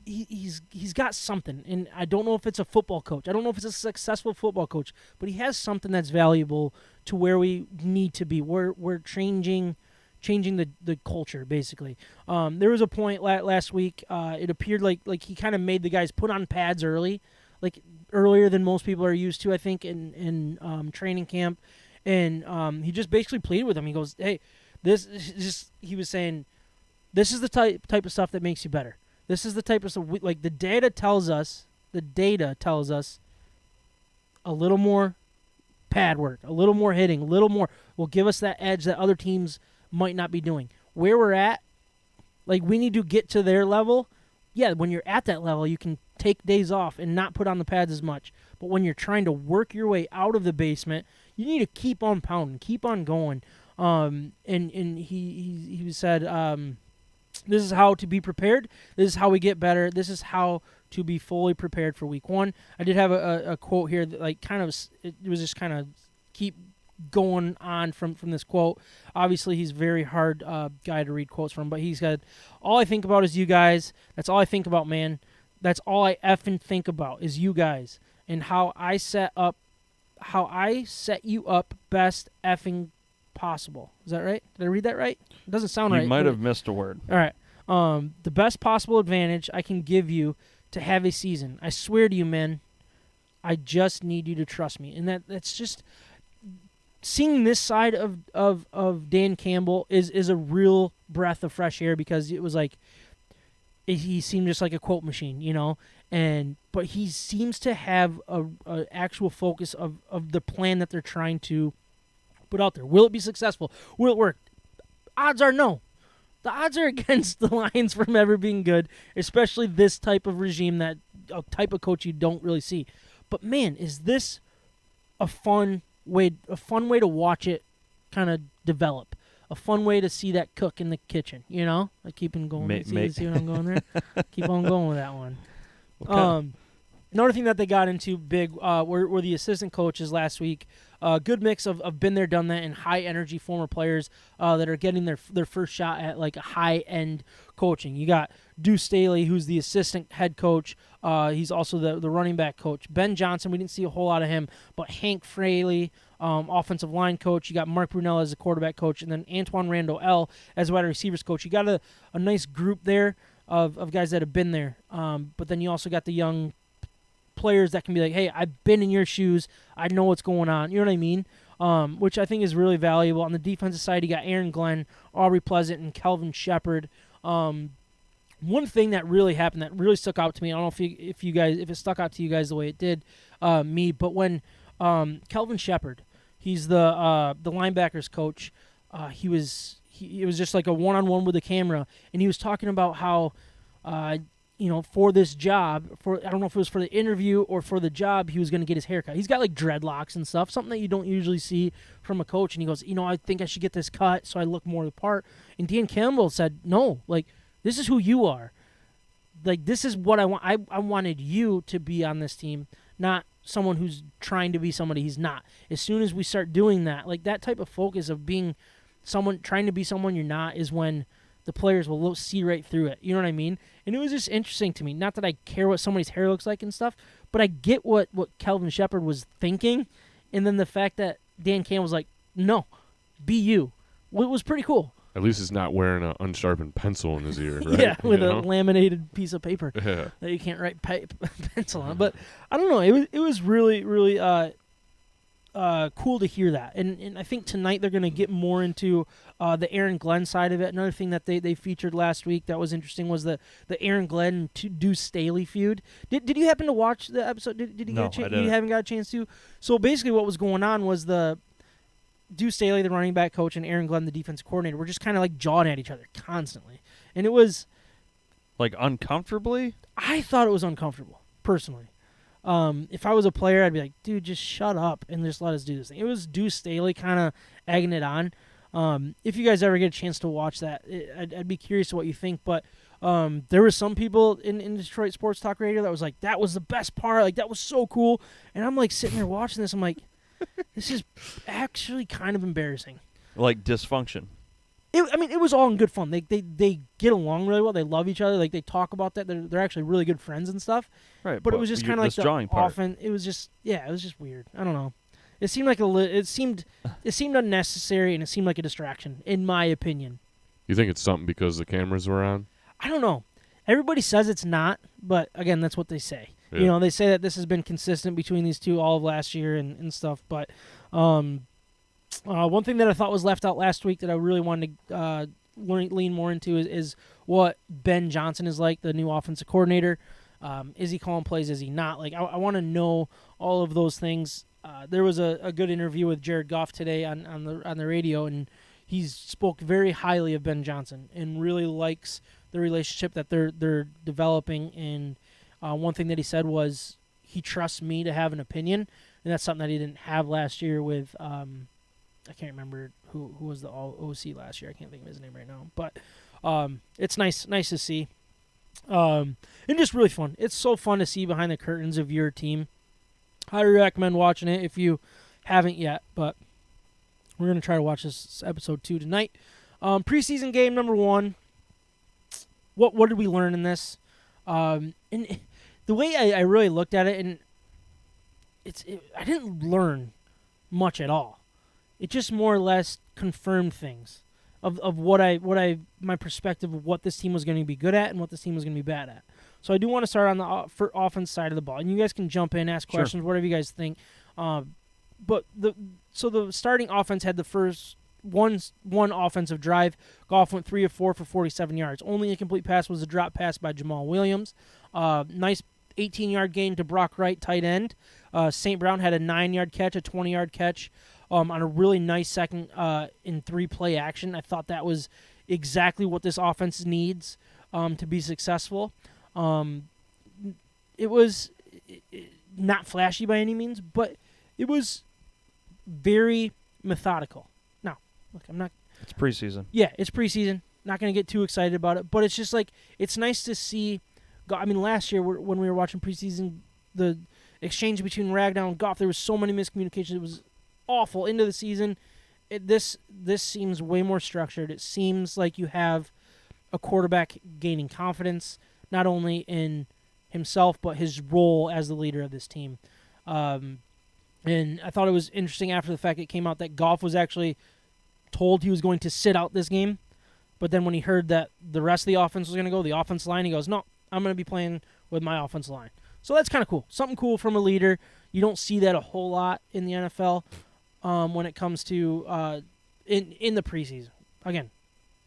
He's got something, and I don't know if it's a football coach. I don't know if it's a successful football coach, but he has something that's valuable to where we need to be. We're changing the culture, basically. There was a point last week. It appeared like he kind of made the guys put on pads early, like earlier than most people are used to, I think, in training camp. And he just basically pleaded with them. He goes, "Hey, he was saying, this is the type of stuff that makes you better. This is the type of stuff, like the data tells us a little more pad work, a little more hitting, a little more will give us that edge that other teams might not be doing. Where we're at, like we need to get to their level. Yeah, when you're at that level, you can take days off and not put on the pads as much. But when you're trying to work your way out of the basement, you need to keep on pounding, keep on going." And he said, this is how to be prepared. This is how we get better. This is how to be fully prepared for week 1. I did have a quote here that it was just kind of keep going on from this quote. Obviously, he's a very hard guy to read quotes from, but he said, "All I think about is you guys. That's all I think about, man. That's all I effing think about is you guys and how I set you up best effing possible." Is that right? Did I read that right? It doesn't sound right. You might have missed a word. All right. The best possible advantage I can give you to have a season. I swear to you, man. I just need you to trust me. And that's just seeing this side of Dan Campbell is a real breath of fresh air, because it was like he seemed just like a quote machine, you know. But he seems to have a actual focus of the plan that they're trying to put out there. Will it be successful? Will it work? Odds are no. The odds are against the Lions from ever being good, especially this type of regime, that a type of coach you don't really see. But man, is this a fun way to watch it kind of develop? A fun way to see that cook in the kitchen, you know? I keep on going. See what I'm going there? Keep on going with that one. Okay. Another thing that they got into big were the assistant coaches last week. Good mix of been there, done that, and high-energy former players that are getting their first shot at like a high-end coaching. You got Deuce Staley, who's the assistant head coach. He's also the running back coach. Ben Johnson, we didn't see a whole lot of him, but Hank Fraley, offensive line coach. You got Mark Brunell as the quarterback coach, and then Antoine Randall L. as the wide receivers coach. You got a nice group there of guys that have been there, but then you also got the young players that can be like, hey, I've been in your shoes. I know what's going on. You know what I mean? Which I think is really valuable. On the defensive side, you got Aaron Glenn, Aubrey Pleasant, and Kelvin Shepard. One thing that really happened that really stuck out to me, I don't know if it stuck out to you guys the way it did me, but when Kelvin Shepard, he's the linebackers coach, it was just like a one-on-one with the camera, and he was talking about how for this job, I don't know if it was for the interview or for the job, he was going to get his hair cut. He's got like dreadlocks and stuff, something that you don't usually see from a coach. And he goes, I think I should get this cut so I look more the part. And Dan Campbell said, no, like, this is who you are. Like, this is what I want. I wanted you to be on this team, not someone who's trying to be somebody he's not. As soon as we start doing that, like that type of focus of being someone, trying to be someone you're not, is when the players will see right through it. You know what I mean? And it was just interesting to me. Not that I care what somebody's hair looks like and stuff, But I get what Kelvin Shepard was thinking, and then the fact that Dan Campbell was like, no, be you. Well, it was pretty cool. At least he's not wearing an unsharpened pencil in his ear, right? Yeah, with a laminated piece of paper that you can't write pencil on. But I don't know. It was really, really cool to hear that. And I think tonight they're going to get more into the Aaron Glenn side of it. Another thing that they featured last week that was interesting was the Aaron Glenn to Deuce Staley feud. Did you happen to watch the episode? Did you No, get a chance? I didn't. You haven't got a chance to? So basically what was going on was the Deuce Staley, the running back coach, and Aaron Glenn, the defensive coordinator, were just kind of like jawing at each other constantly. And it was... Like, uncomfortably? I thought it was uncomfortable, personally. If I was a player, I'd be like, dude, just shut up and just let us do this thing. It was Deuce Staley kind of egging it on. If you guys ever get a chance to watch that, I'd be curious to what you think. But there were some people in Detroit Sports Talk Radio that was like, that was the best part. Like, that was so cool. And I'm like sitting there watching this. I'm like, this is actually kind of embarrassing. Like dysfunction. It was all in good fun. They get along really well. They love each other. Like, they talk about that. They're actually really good friends and stuff. Right. But it was just kind of like the drawing part. often. It was just weird. I don't know. It seemed like it seemed unnecessary, and it seemed like a distraction, in my opinion. You think it's something because the cameras were on? I don't know. Everybody says it's not, but again, that's what they say. Yeah. You know, they say that this has been consistent between these two all of last year and stuff. But one thing that I thought was left out last week that I really wanted to lean more into is what Ben Johnson is like, the new offensive coordinator. Is he calling plays? Is he not? Like, I want to know all of those things. There was a good interview with Jared Goff today on the radio, and he spoke very highly of Ben Johnson and really likes the relationship that they're developing. And one thing that he said was he trusts me to have an opinion, and that's something that he didn't have last year with I can't remember who was the OC last year. I can't think of his name right now, but it's nice to see. And just really fun. It's so fun to see behind the curtains of your team. Highly recommend watching it if you haven't yet, but we're going to try to watch this episode 2 tonight. Preseason game number 1. What did we learn in this? And the way I really looked at it, and I didn't learn much at all. It just more or less confirmed things of my perspective of what this team was going to be good at and what this team was going to be bad at. So I do want to start on the offense side of the ball, and you guys can jump in, ask questions, Sure. whatever you guys think. But the starting offense had the first one offensive drive. Goff went 3 of 4 for 47 yards. Only incomplete pass was a drop pass by Jamal Williams. Nice 18-yard gain to Brock Wright, tight end. St. Brown had a 9-yard catch, a 20-yard catch on a really nice second and 3 play action. I thought that was exactly what this offense needs to be successful. It was not flashy by any means, but it was very methodical. Now, look, I'm not... It's preseason. Yeah, it's preseason. Not going to get too excited about it, but it's just like, it's nice to see... I mean, last year when we were watching preseason, the exchange between Ragdoll and Goff, there was so many miscommunications. It was awful. Into the season, this seems way more structured. It seems like you have a quarterback gaining confidence, not only in himself, but his role as the leader of this team. And I thought it was interesting after the fact it came out that Goff was actually told he was going to sit out this game. But then when he heard that the rest of the offense was going to go, the offensive line, he goes, no, I'm going to be playing with my offensive line. So that's kind of cool. Something cool from a leader. You don't see that a whole lot in the NFL when it comes to in the preseason. Again,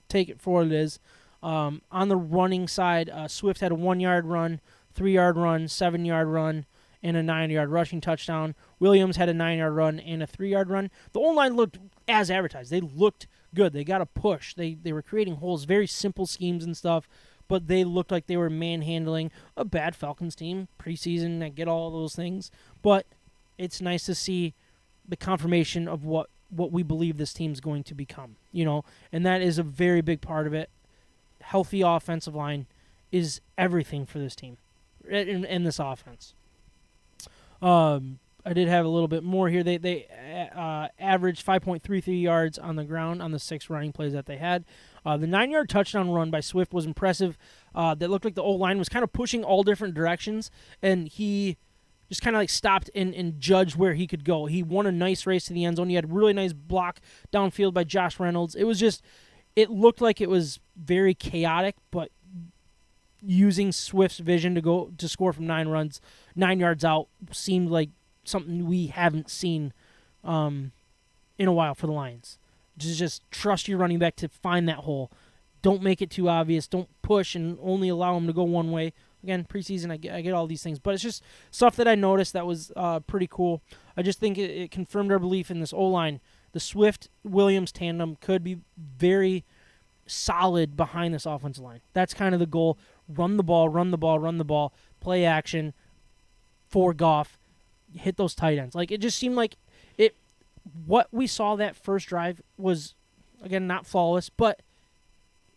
take it for what it is. On the running side, Swift had a 1-yard run, 3-yard run, 7-yard run, and a 9-yard rushing touchdown. Williams had a 9-yard run and a 3-yard run. The O-line looked as advertised. They looked good. They got a push. They were creating holes, very simple schemes and stuff, but they looked like they were manhandling a bad Falcons team preseason. I get all those things, but it's nice to see the confirmation of what we believe this team's going to become, and that is a very big part of it. Healthy offensive line is everything for this team in this offense. I did have a little bit more here. They averaged 5.33 yards on the ground on the 6 running plays that they had. The 9-yard touchdown run by Swift was impressive. That looked like the O-line was kind of pushing all different directions, and he just kind of like stopped and judged where he could go. He won a nice race to the end zone. He had a really nice block downfield by Josh Reynolds. It was just, it looked like it was very chaotic, but using Swift's vision to score from 9 yards out seemed like something we haven't seen in a while for the Lions. Just trust your running back to find that hole. Don't make it too obvious. Don't push and only allow him to go one way. Again, preseason, I get all these things. But it's just stuff that I noticed that was pretty cool. I just think it confirmed our belief in this O-line. The Swift-Williams tandem could be very solid behind this offensive line. That's kind of the goal. Run the ball, play action for Goff, hit those tight ends. Like, it just seemed like what we saw that first drive was, again, not flawless, but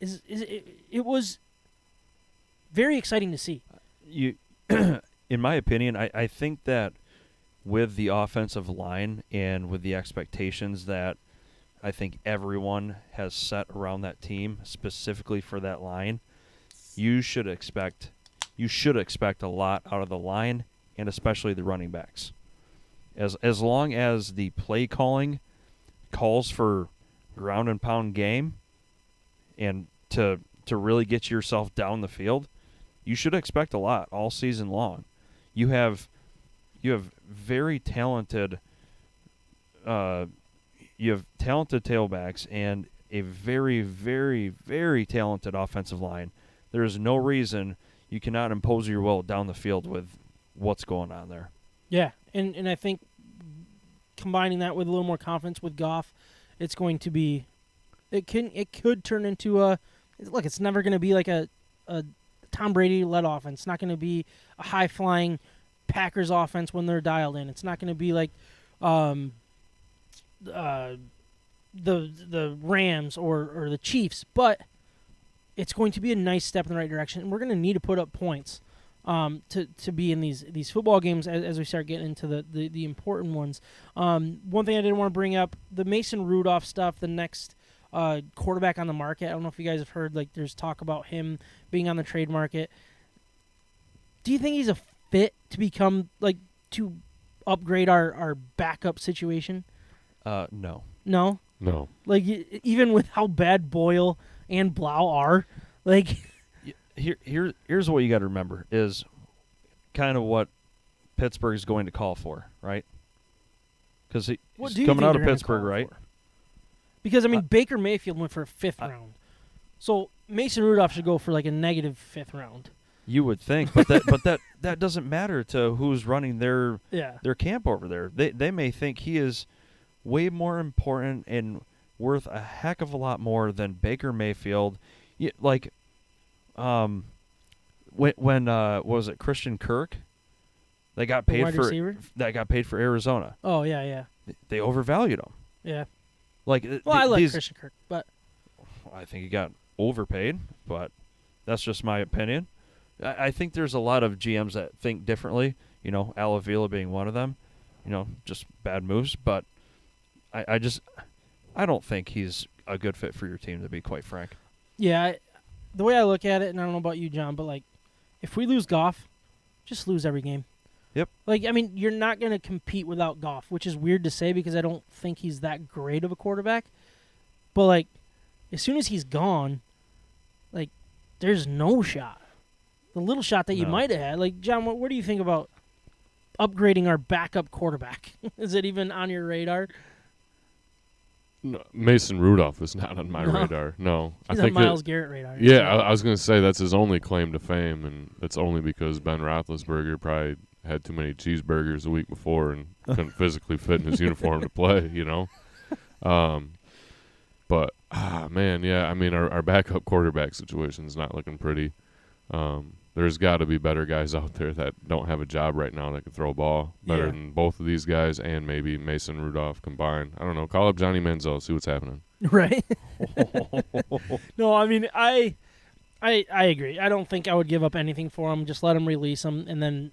it was very exciting to see. In my opinion, I think that with the offensive line and with the expectations that I think everyone has set around that team, specifically for that line, you should expect a lot out of the line and especially the running backs. As long as the play calling calls for ground and pound game and to really get yourself down the field, you should expect a lot all season long. You have very talented tailbacks and a very, very, very talented offensive line. There is no reason you cannot impose your will down the field with what's going on there. Yeah, and I think combining that with a little more confidence with Goff, it's going to be it could turn into it's never going to be like a Tom Brady led offense. It's not going to be a high flying Packers offense when they're dialed in. It's not going to be like the Rams or the Chiefs, but it's going to be a nice step in the right direction, and we're going to need to put up points to be in these football games as we start getting into the important ones. One thing I didn't want to bring up, the Mason Rudolph stuff, the next quarterback on the market. I don't know if you guys have heard, like, there's talk about him being on the trade market. Do you think he's a fit to become, like, to upgrade our backup situation? No. No? No. Like, even with how bad Boyle and Blau are, like... Here's what you got to remember is kind of what Pittsburgh is going to call for, right? Because he's coming out of Pittsburgh, right? Because, I mean, Baker Mayfield went for a 5th round. So Mason Rudolph should go for like a negative 5th round. You would think, but that doesn't matter to who's running their camp over there. They may think he is way more important and worth a heck of a lot more than Baker Mayfield. Like, when was it Christian Kirk? They got paid for Arizona. Oh yeah. They overvalued him. Yeah. Like, I like Christian Kirk, but I think he got overpaid. But that's just my opinion. I think there's a lot of GMs that think differently. You know, Al Avila being one of them. You know, just bad moves. But I don't think he's a good fit for your team, to be quite frank. Yeah. The way I look at it, and I don't know about you, John, but, like, if we lose Goff, just lose every game. Yep. Like, I mean, you're not going to compete without Goff, which is weird to say because I don't think he's that great of a quarterback. But, like, as soon as he's gone, like, there's no shot. The little shot that you might have had. Like, John, what do you think about upgrading our backup quarterback? Is it even on your radar? No, Mason Rudolph is not on my radar. No, he's on Myles Garrett radar. Yeah, I was going to say that's his only claim to fame, and that's only because Ben Roethlisberger probably had too many cheeseburgers the week before and couldn't physically fit in his uniform to play. You know, but man, yeah. I mean, our backup quarterback situation is not looking pretty. There's got to be better guys out there that don't have a job right now that can throw a ball better than both of these guys and maybe Mason Rudolph combined. I don't know. Call up Johnny Manziel, see what's happening. Right. No, I mean, I agree. I don't think I would give up anything for him. Just let him release him, and then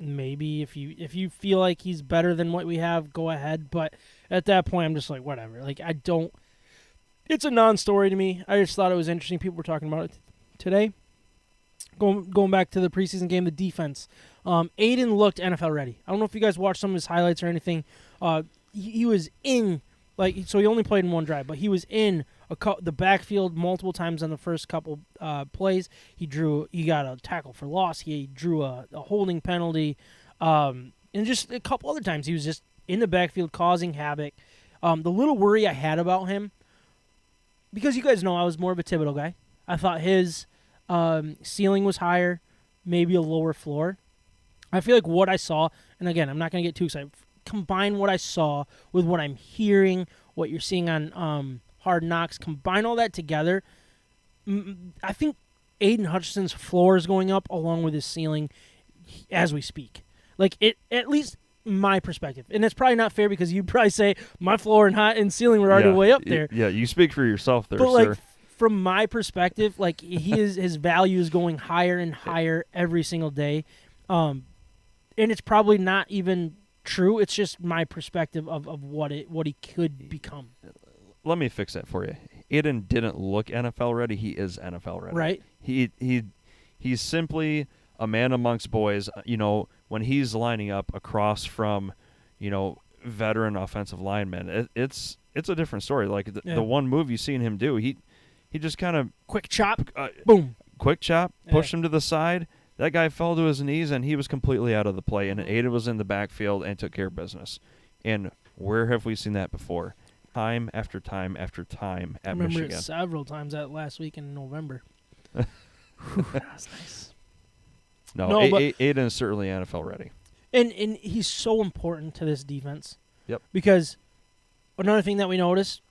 maybe if you feel like he's better than what we have, go ahead. But at that point, I'm just like, whatever. Like, I don't. It's a non-story to me. I just thought it was interesting. People were talking about it today. Going back to the preseason game, the defense. Aiden looked NFL ready. I don't know if you guys watched some of his highlights or anything. He was in, so he only played in one drive, but he was in the backfield multiple times on the first couple plays. He got a tackle for loss. He drew a holding penalty, and just a couple other times he was just in the backfield causing havoc. The little worry I had about him, because you guys know I was more of a Thibodeau guy. I thought his ceiling was higher, maybe a lower floor. I feel like what I saw, and again, I'm not going to get too excited, combine what I saw with what I'm hearing, what you're seeing on Hard Knocks, combine all that together, I think Aiden Hutchinson's floor is going up along with his ceiling as we speak. At least my perspective. And that's probably not fair because you'd probably say my floor and ceiling were already way up there. Yeah, you speak for yourself there, but sir. From my perspective, his value is going higher and higher every single day. And it's probably not even true. It's just my perspective of what he could become. Let me fix that for you. Aiden didn't look NFL ready. He is NFL ready. Right. He's simply a man amongst boys. When he's lining up across from, veteran offensive linemen, it's a different story. The one move you've seen him do, he just kind of quick chop, boom, quick chop, pushed him to the side. That guy fell to his knees, and he was completely out of the play. And Aiden was in the backfield and took care of business. And where have we seen that before? Time after time after time at Michigan. I remember it several times that last week in November. Whew, that was nice. No, Aiden is certainly NFL ready. And he's so important to this defense. Yep. Because another thing that we noticed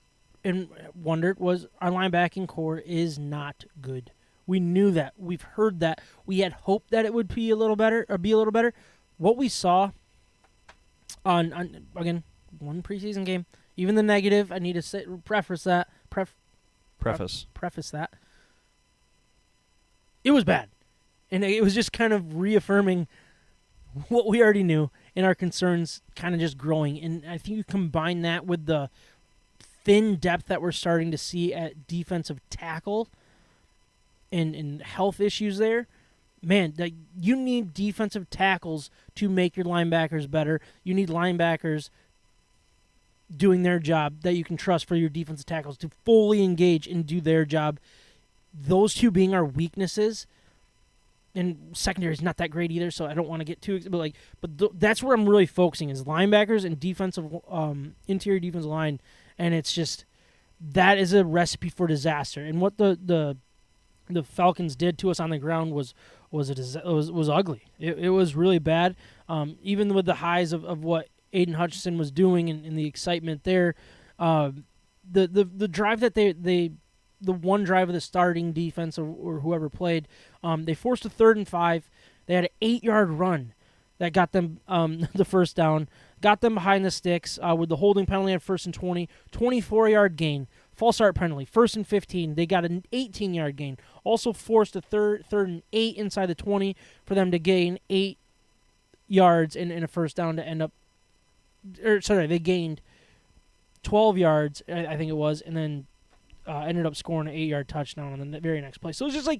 and wondered was our linebacking core is not good. We knew that. We've heard that. We had hoped that it would be a little better. What we saw on again, one preseason game, even the negative, I need to preface that. It was bad. And it was just kind of reaffirming what we already knew and our concerns kind of just growing. And I think you combine that with the thin depth that we're starting to see at defensive tackle and health issues there. Man, you need defensive tackles to make your linebackers better. You need linebackers doing their job that you can trust for your defensive tackles to fully engage and do their job. Those two being our weaknesses. And secondary is not that great either, so I don't want to get too. That's where I'm really focusing is linebackers and interior defensive line, and it's just that is a recipe for disaster. And what the Falcons did to us on the ground was ugly. It was really bad. Even with the highs of what Aiden Hutchinson was doing and the excitement there, the drive that the one drive of the starting defense or whoever played, they forced a 3rd and 5. They had an 8-yard run that got them the first down, got them behind the sticks with the holding penalty on 1st and 20, 24-yard gain, false start penalty, 1st and 15. They got an 18-yard gain. Also forced a 3rd and 8 inside the 20 for them to gain 8 yards and a first down to end up. They gained 12 yards, I think it was, and then ended up scoring an 8-yard touchdown on the very next play. So it was just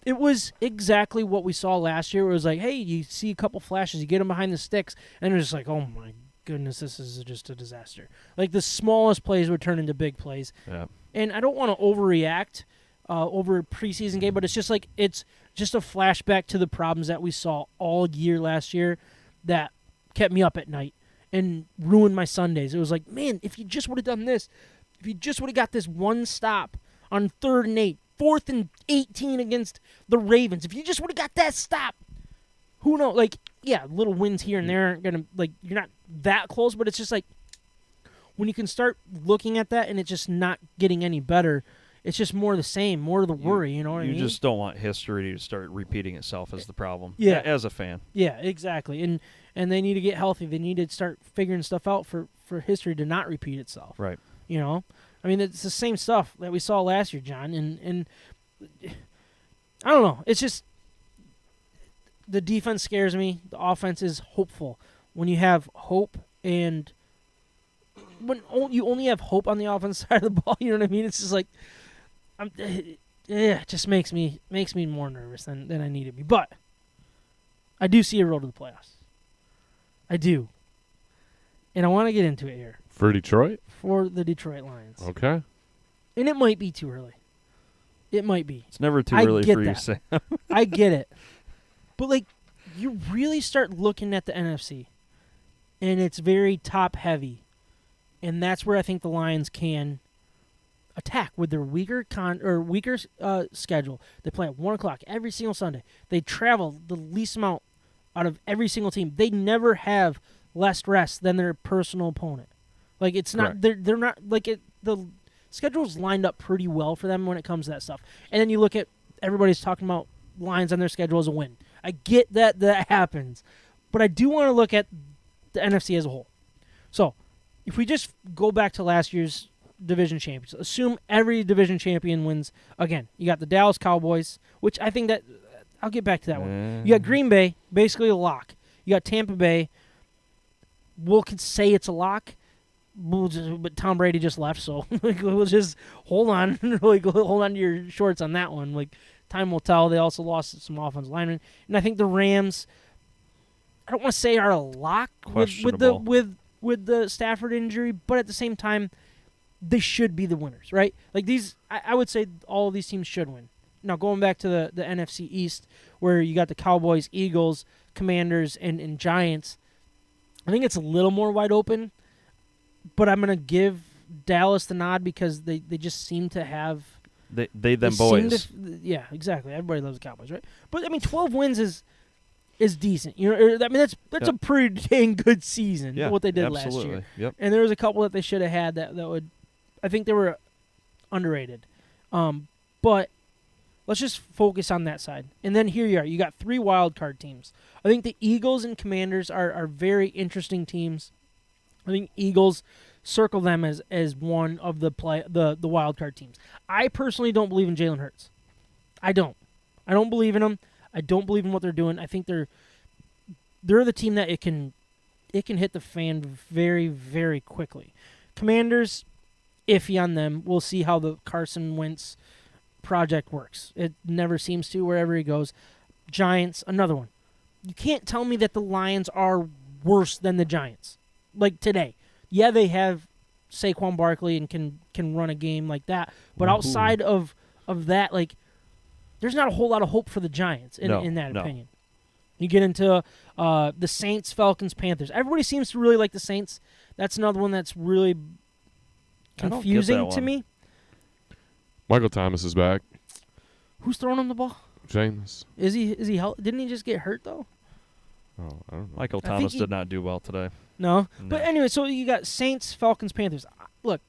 it was exactly what we saw last year. It was hey, you see a couple flashes, you get them behind the sticks, and it's just oh my goodness, this is just a disaster. The smallest plays would turn into big plays. Yeah. And I don't want to overreact over a preseason game, but it's just it's just a flashback to the problems that we saw all year last year that kept me up at night and ruined my Sundays. It was man, if you just would have done this, if you just would have got this one stop on 3rd and 8, 4th and 18 against the Ravens, if you just would have got that stop, who knows? Little wins here and there aren't going to, you're not that close, but it's just when you can start looking at that and it's just not getting any better, it's just more of the same, more of the worry, you know what I mean? You just don't want history to start repeating itself as the problem. Yeah. As a fan. Yeah, exactly. And they need to get healthy. They need to start figuring stuff out for history to not repeat itself. Right. It's the same stuff that we saw last year, John. And I don't know. It's just the defense scares me. The offense is hopeful. When you have hope and when you only have hope on the offense side of the ball, you know what I mean? It's just it just makes me more nervous than I need to be. But I do see a road to the playoffs. I do. And I want to get into it here. For Detroit? For the Detroit Lions. Okay. And it might be too early. It might be. It's never too I early get for you, that. Sam. I get it. But, like, you really start looking at the NFC, and it's very top-heavy. And that's where I think the Lions can attack with their weaker schedule. They play at 1 o'clock every single Sunday. They travel the least amount out of every single team. They never have less rest than their personal opponent. Like, it's not, they're not, like, the schedule's lined up pretty well for them when it comes to that stuff. And then you look at, everybody's talking about Lions on their schedule as a win. I get that happens. But I do want to look at the NFC as a whole. So, if we just go back to last year's division champions, assume every division champion wins again. You got the Dallas Cowboys, which I think that, I'll get back to that one. You got Green Bay, basically a lock. You got Tampa Bay. We'll say it's a lock, but Tom Brady just left, so we'll just hold on. Hold on to your shorts on that one. Like, time will tell. They also lost some offensive linemen, and I think the Rams, I don't want to say are a lock with the Stafford injury, but at the same time, they should be the winners, right? Like, these, I would say all of these teams should win. Now, going back to the NFC East, where you got the Cowboys, Eagles, Commanders, and Giants, I think it's a little more wide open, but I'm going to give Dallas the nod because they just seem to have... They them boys. Yeah, exactly. Everybody loves the Cowboys, right? But, I mean, 12 wins is decent. You know, I mean, that's a pretty dang good season, what they did last year. Yep. And there was a couple that they should have had that would... I think they were underrated. But let's just focus on that side. And then here you are. You got 3 wild card teams. I think the Eagles and Commanders are very interesting teams. I think Eagles circle them as one of the wild card teams. I personally don't believe in Jalen Hurts. I don't believe in him. I don't believe in what they're doing. I think they're the team that it can hit the fan very, very quickly. Commanders, iffy on them. We'll see how the Carson Wentz project works. It never seems to wherever he goes. Giants, another one. You can't tell me that the Lions are worse than the Giants. Like today. Yeah, they have Saquon Barkley and can run a game like that. But outside of that, like, there's not a whole lot of hope for the Giants in that opinion. You get into the Saints, Falcons, Panthers. Everybody seems to really like the Saints. That's another one that's really confusing to me. Michael Thomas is back. Who's throwing him the ball? James. Is he didn't he just get hurt though? Oh, I don't know. Michael Thomas did not do well today. No. But anyway, so you got Saints, Falcons, Panthers. Look,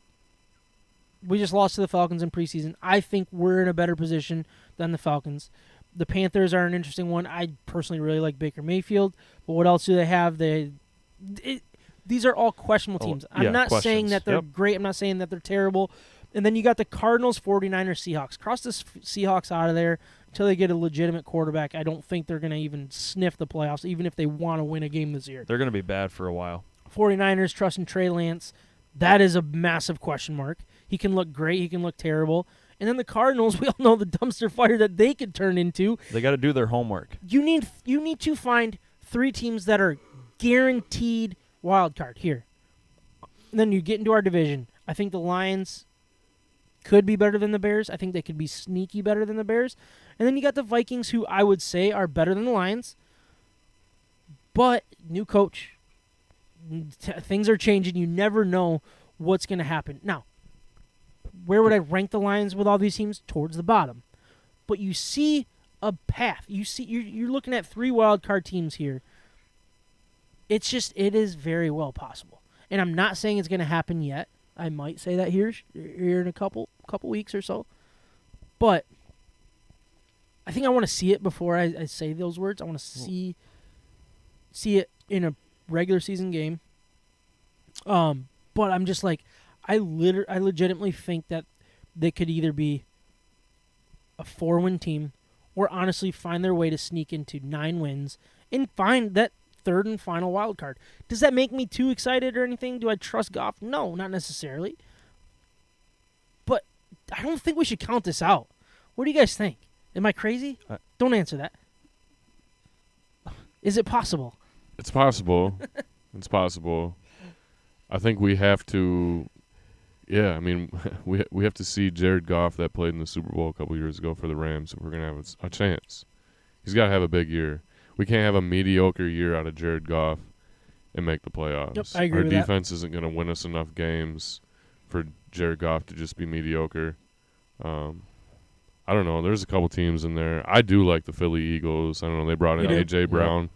we just lost to the Falcons in preseason. I think we're in a better position than the Falcons. The Panthers are an interesting one. I personally really like Baker Mayfield, but what else do they have? These are all questionable teams. I'm not saying that they're great. I'm not saying that they're terrible. And then you got the Cardinals, 49ers, Seahawks. Cross the Seahawks out of there until they get a legitimate quarterback. I don't think they're going to even sniff the playoffs, even if they want to win a game this year. They're going to be bad for a while. 49ers trusting Trey Lance. That is a massive question mark. He can look great. He can look terrible. And then the Cardinals, we all know the dumpster fire that they could turn into. They got to do their homework. You need to find 3 teams that are guaranteed wild card here. And then you get into our division. I think the Lions could be better than the Bears. I think they could be sneaky better than the Bears. And then you got the Vikings, who I would say are better than the Lions. But new coach. Things are changing. You never know what's going to happen. Now, where would I rank the Lions with all these teams? Towards the bottom. But you see a path. You're looking at 3 wild card teams here. It is very well possible. And I'm not saying it's going to happen yet. I might say that here in a couple weeks or so. But I think I want to see it before I say those words. I want to see it in a regular season game. But I'm just like, I legitimately think that they could either be a 4-win team or honestly find their way to sneak into 9 wins and find that 3rd and final wild card. Does that make me too excited or anything? Do I trust Goff? No, not necessarily. But I don't think we should count this out. What do you guys think? Am I crazy? Don't answer that. Is it possible? It's possible. It's possible. I think we have to. Yeah, I mean, we have to see Jared Goff that played in the Super Bowl a couple years ago for the Rams if we're gonna have a chance. He's got to have a big year. We can't have a mediocre year out of Jared Goff and make the playoffs. Yep, I agree Our with that. defense isn't going to win us enough games for Jared Goff to just be mediocre. I don't know. There's a couple teams in there. I do like the Philly Eagles. I don't know. They brought in You do? A.J. Brown.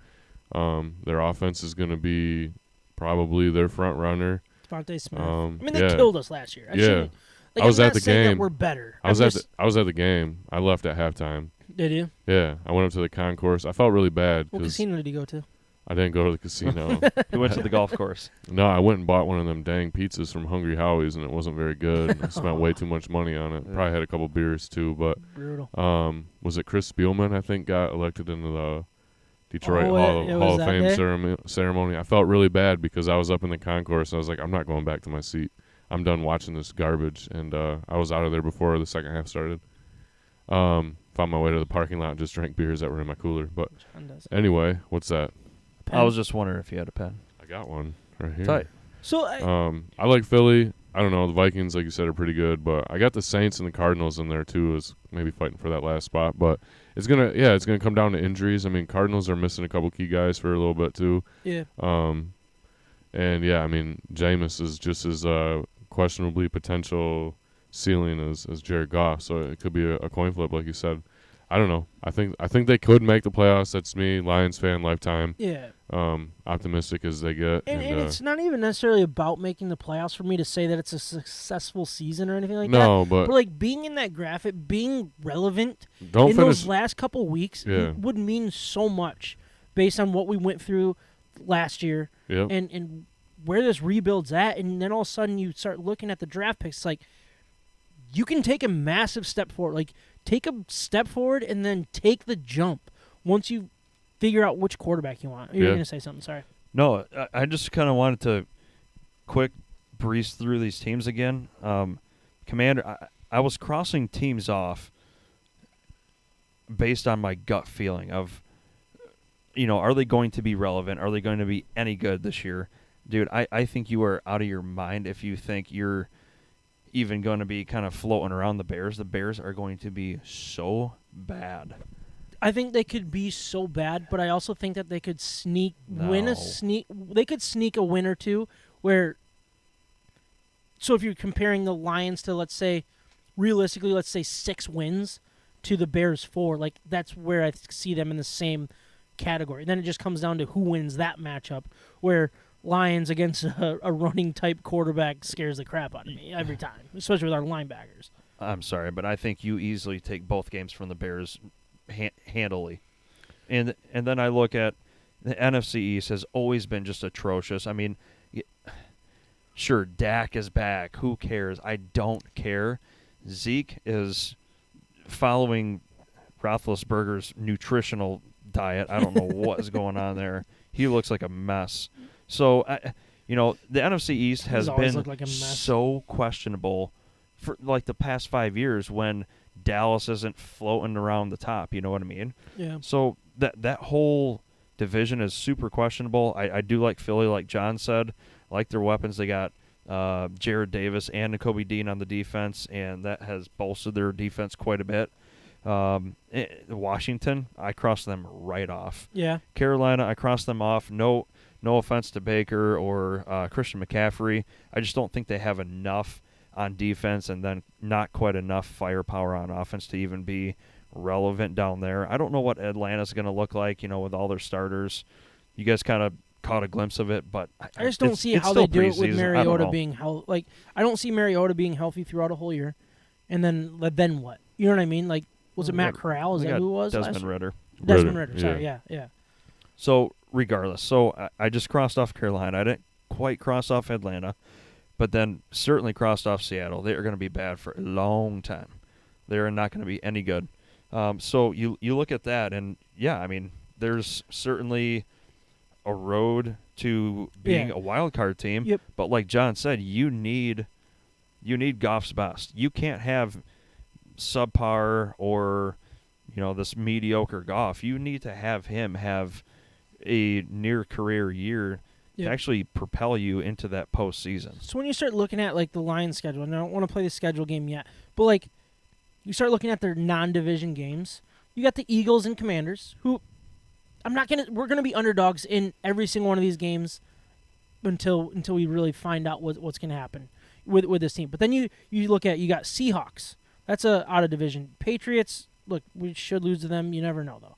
Their offense is going to be probably their front runner. Devontae Smith. They killed us last year. I was I'm at not the saying that game. we're better. I was at the game. I left at halftime. Did you? Yeah, I went up to the concourse. I felt really bad What because casino did you go to? I didn't go to the casino. He went to the golf course. No, I went and bought one of them dang pizzas from Hungry Howie's, and it wasn't very good. I spent way too much money on it. Probably had a couple beers too, but Brutal. was it Chris Spielman? I think got elected into the Detroit Oh, it was Hall of that Fame day? ceremony. I felt really bad because I was up in the concourse. And I was like, I'm not going back to my seat. I'm done watching this garbage, and I was out of there before the second half started. Found my way to the parking lot and just drank beers that were in my cooler. But anyway, what's that? I was just wondering if you had a pen. I got one right here. Tight. So I like Philly. I don't know. The Vikings, like you said, are pretty good, but I got the Saints and the Cardinals in there too, as maybe fighting for that last spot. But it's gonna come down to injuries. I mean, Cardinals are missing a couple key guys for a little bit too. yeah. And yeah, I mean, Jameis is just as questionably potential ceiling as Jared Goff, so it could be a coin flip, like you said. I don't know. I think they could make the playoffs. That's me, Lions fan, lifetime. Yeah. Optimistic as they get. And it's not even necessarily about making the playoffs for me to say that it's a successful season or anything like that. No, but like being in that graphic, being relevant don't in finish. those last couple weeks Yeah. would mean so much based on what we went through last year Yep. and where this rebuild's at. And then all of a sudden you start looking at the draft picks. It's like you can take a massive step forward. Like take a step forward and then take the jump once you figure out which quarterback you want. You're Yeah. going to say something. Sorry. No, I just kind of wanted to quick breeze through these teams again. Commander, I was crossing teams off based on my gut feeling of, are they going to be relevant? Are they going to be any good this year? Dude, I think you are out of your mind if you think you're even going to be kind of floating around the Bears. The Bears are going to be so bad. I think they could be so bad, but I also think that they could They could sneak a win or two. So if you're comparing the Lions to, let's say, realistically, let's say 6 wins to the Bears 4, like that's where I see them in the same category. Then it just comes down to who wins that matchup. Where Lions against a running type quarterback scares the crap out of me every time, especially with our linebackers. I'm sorry, but I think you easily take both games from the Bears handily. And then I look at the NFC East has always been just atrocious. I mean, sure, Dak is back. Who cares? I don't care. Zeke is following Roethlisberger's nutritional diet. I don't know what is going on there. He looks like a mess. So, the NFC East has always been looked like a mess. so questionable for like the past 5 years when Dallas isn't floating around the top. You know what I mean? Yeah. So that whole division is super questionable. I do like Philly, like John said. I like their weapons. They got Jared Davis and Nakobe Dean on the defense, and that has bolstered their defense quite a bit. Washington, I crossed them right off. Yeah. Carolina, I crossed them off. No offense to Baker or Christian McCaffrey. I just don't think they have enough on defense and then not quite enough firepower on offense to even be relevant down there. I don't know what Atlanta's going to look like, with all their starters. You guys kind of caught a glimpse of it, but I just don't see how they do it with Mariota being healthy. Like, I don't see Mariota being healthy throughout a whole year, and then what? You know what I mean? Like, was it Matt Corral? Is that who it was? Desmond Ritter. Desmond Ritter. Sorry, yeah. So regardless, I just crossed off Carolina. I didn't quite cross off Atlanta, but then certainly crossed off Seattle. They are going to be bad for a long time. They are not going to be any good. So you look at that, and yeah, I mean, there's certainly a road to being a wild card team. Yep. But like John said, you need Goff's best. You can't have subpar or this mediocre Goff. You need to have him have a near career year to actually propel you into that postseason. So when you start looking at like the Lions schedule, and I don't want to play the schedule game yet, but like you start looking at their non-division games, you got the Eagles and Commanders, who we're gonna be underdogs in every single one of these games until we really find out what's gonna happen with this team. But then you look at, you got Seahawks. That's a out of division. Patriots, look, we should lose to them. You never know though.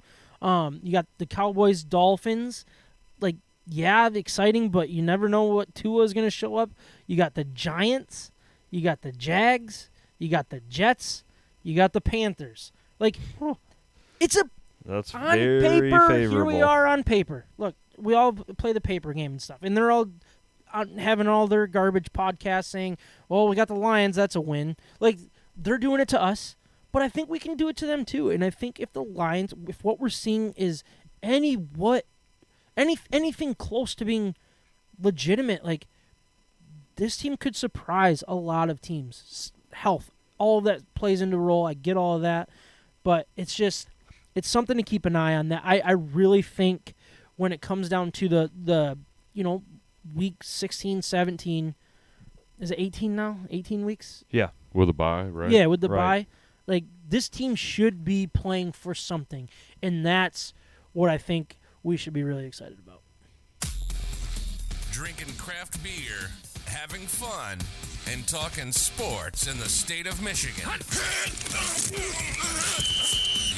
You got the Cowboys, Dolphins. Like, yeah, exciting, but you never know what Tua is gonna show up. You got the Giants. You got the Jags. You got the Jets. You got the Panthers. Like, That's on very paper, favorable. here we are on paper. Look, we all play the paper game and stuff, and they're all having all their garbage podcasts saying, well, we got the Lions, that's a win. Like, they're doing it to us, but I think we can do it to them too. And I think if the Lions, if what we're seeing is anything close to being legitimate, like, this team could surprise a lot of teams. Health, all of that plays into a role. I get all of that, but it's something to keep an eye on. That I really think when it comes down to the week 16, 17, is it 18 now? 18 weeks? Yeah. With a bye, right? Yeah, with the Right. bye. Like, this team should be playing for something, and that's what I think we should be really excited about. Drinking craft beer, having fun, and talking sports in the state of Michigan.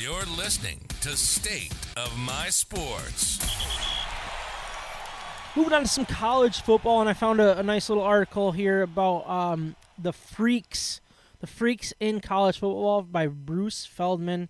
You're listening to State of My Sports. Moving on to some college football, and I found a nice little article here about the freaks in college football by Bruce Feldman.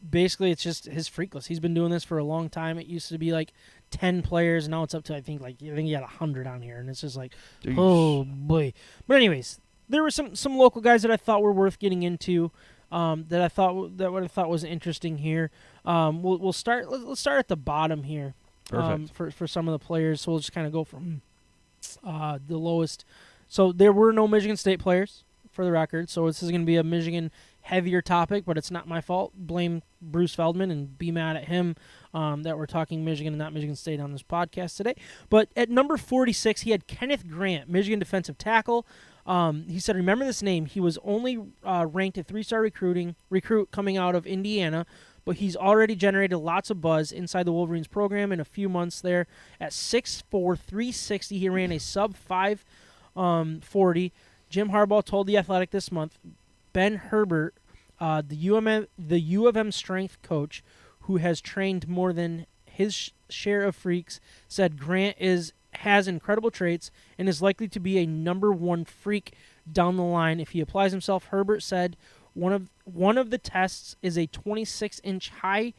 Basically, it's just his freak list. He's been doing this for a long time. It used to be like 10 players, now it's up to I think he had 100 on here, and it's just like, oh boy. But anyways, there were some local guys that I thought were worth getting into. That I thought was interesting here. Let's start at the bottom here. Perfect. For some of the players, so we'll just kind of go from the lowest. So there were no Michigan State players, for the record. So this is going to be a Michigan heavier topic, but it's not my fault. Blame Bruce Feldman and be mad at him that we're talking Michigan and not Michigan State on this podcast today. But at number 46, he had Kenneth Grant, Michigan defensive tackle. He said, remember this name. He was only ranked a 3-star recruit coming out of Indiana, but he's already generated lots of buzz inside the Wolverines program in a few months there. At 6'4", 360, he ran a sub-5 40. Jim Harbaugh told The Athletic this month, Ben Herbert, the U of M strength coach, who has trained more than his share of freaks, said Grant has incredible traits and is likely to be a number one freak down the line if he applies himself. Herbert said one of the tests is a 26-inch high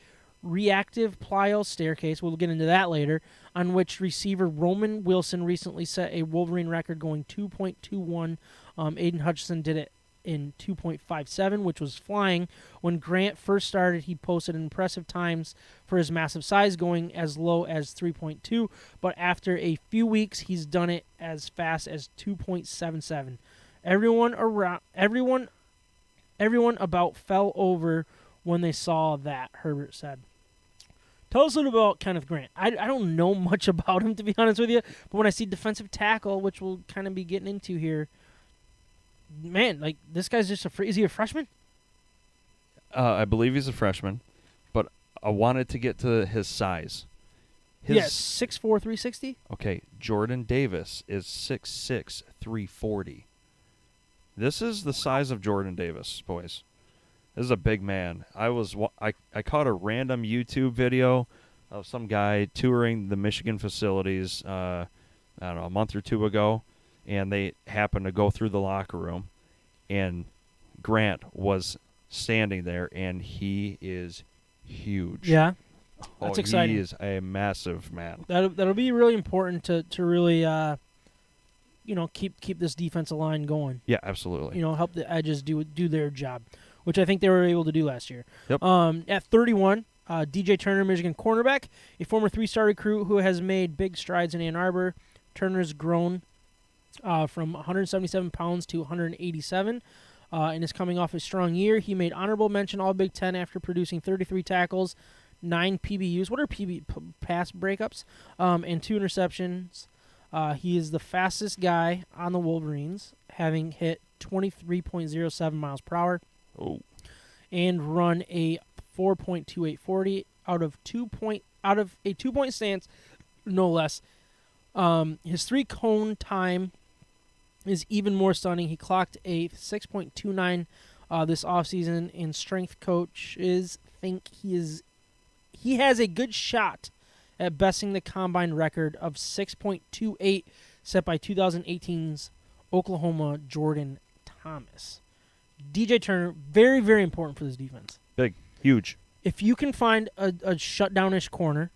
reactive plyo staircase, we'll get into that later, on which receiver Roman Wilson recently set a Wolverine record going 2.21. Aiden Hutchinson did it in 2.57, which was flying. When Grant first started, he posted impressive times for his massive size, going as low as 3.2, but after a few weeks, he's done it as fast as 2.77. Everyone about fell over when they saw that, Herbert said. Tell us a little about Kenneth Grant. I don't know much about him, to be honest with you, but when I see defensive tackle, which we'll kind of be getting into here, man, like, this guy's just is he a freshman? I believe he's a freshman, but I wanted to get to his size. Yes, 6'4", 360? Okay, Jordan Davis is 6'6", 340. This is the size of Jordan Davis, boys. This is a big man. I caught a random YouTube video of some guy touring the Michigan facilities, I don't know, a month or two ago, and they happened to go through the locker room, and Grant was standing there, and he is huge. Yeah, that's exciting. He is a massive man. That'll be really important to really keep this defensive line going. Yeah, absolutely. Help the edges do their job, which I think they were able to do last year. Yep. At 31, DJ Turner, Michigan cornerback, a former 3-star recruit who has made big strides in Ann Arbor. Turner's grown from 177 pounds to 187 and is coming off a strong year. He made honorable mention All Big Ten after producing 33 tackles, 9 PBUs. What are pass breakups? And 2 interceptions. He is the fastest guy on the Wolverines, having hit 23.07 miles per hour. Oh. And run a 4.2840 out of a 2-point stance, no less. His 3-cone time is even more stunning. He clocked a 6.29 this offseason, and strength coaches think he has a good shot at besting the combine record of 6.28 set by 2018's Oklahoma Jordan Thomas. DJ Turner, very, very important for this defense. Big. Huge. If you can find a shutdownish corner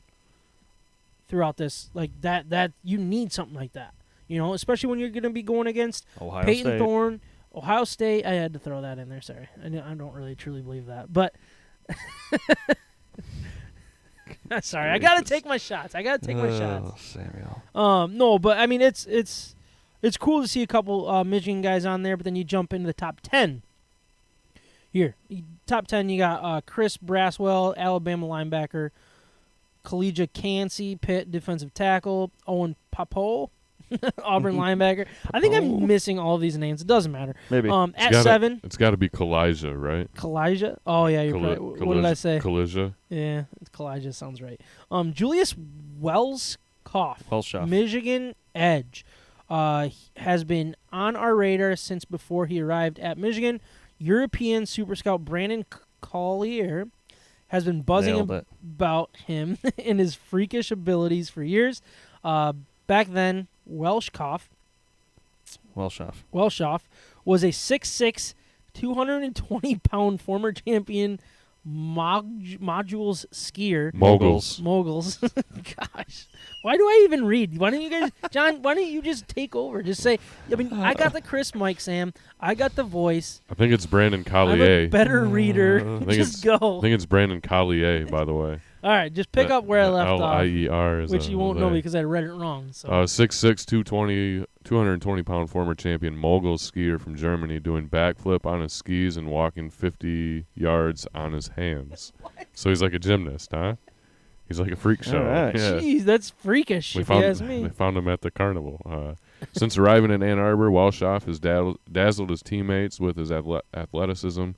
throughout this, like that you need something like that. You know, especially when you're going to be going against Ohio Peyton State. Thorne, Ohio State. I had to throw that in there. Sorry, I don't really truly believe that, but sorry, I got to take my shots. Samuel. No, but I mean it's cool to see a couple Michigan guys on there, but then you jump into the top 10. Here, top 10, you got Chris Braswell, Alabama linebacker, Kalijah Cansey, Pitt defensive tackle, Owen Papole, Auburn linebacker. I think I'm missing all of these names. It doesn't matter. Maybe. At 7. It's got to be Kalijah, right? Kalijah? Oh, yeah, you're right. What did I say? Kalijah. Yeah, Kalijah sounds right. Julius Welschoff. Michigan edge, has been on our radar since before he arrived at Michigan. European Super Scout Brandon Collier has been buzzing about him and his freakish abilities for years. Back then, Welschoff was a 6'6", 220-pound former champion modules skier. Moguls. Gosh. Why do I even read? Why don't you guys, John, why don't you just take over? Just say, I mean, I got the Chris mic, Sam. I got the voice. I think it's Brandon Collier. I'm a better reader. Just go. I think it's Brandon Collier, by the way. All right, just pick up where I left off. L-I-E-R. Which you won't know because I read it wrong. So. 6'6", 220-pound former champion mogul skier from Germany doing backflip on his skis and walking 50 yards on his hands. So he's like a gymnast, huh? He's like a freak show. Right. Yeah. Jeez, that's freakish, if you ask me. They found him at the carnival. Since arriving in Ann Arbor, Welschoff has dazzled his teammates with his athleticism.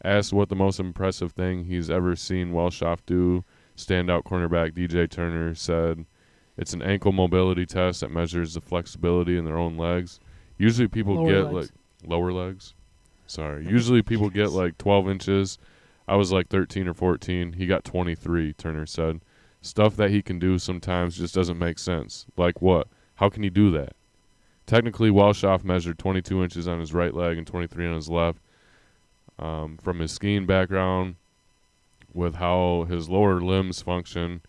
Asked what the most impressive thing he's ever seen Welschoff do, standout cornerback DJ Turner said, "It's an ankle mobility test that measures the flexibility in their own legs. Usually people lower legs. Sorry. Usually people get like 12 inches. I was like 13 or 14. He got 23, Turner said. Stuff that he can do sometimes just doesn't make sense. Like what? How can he do that? Technically, Welschoff measured 22 inches on his right leg and 23 on his left. From his skiing background, with how his lower limbs function,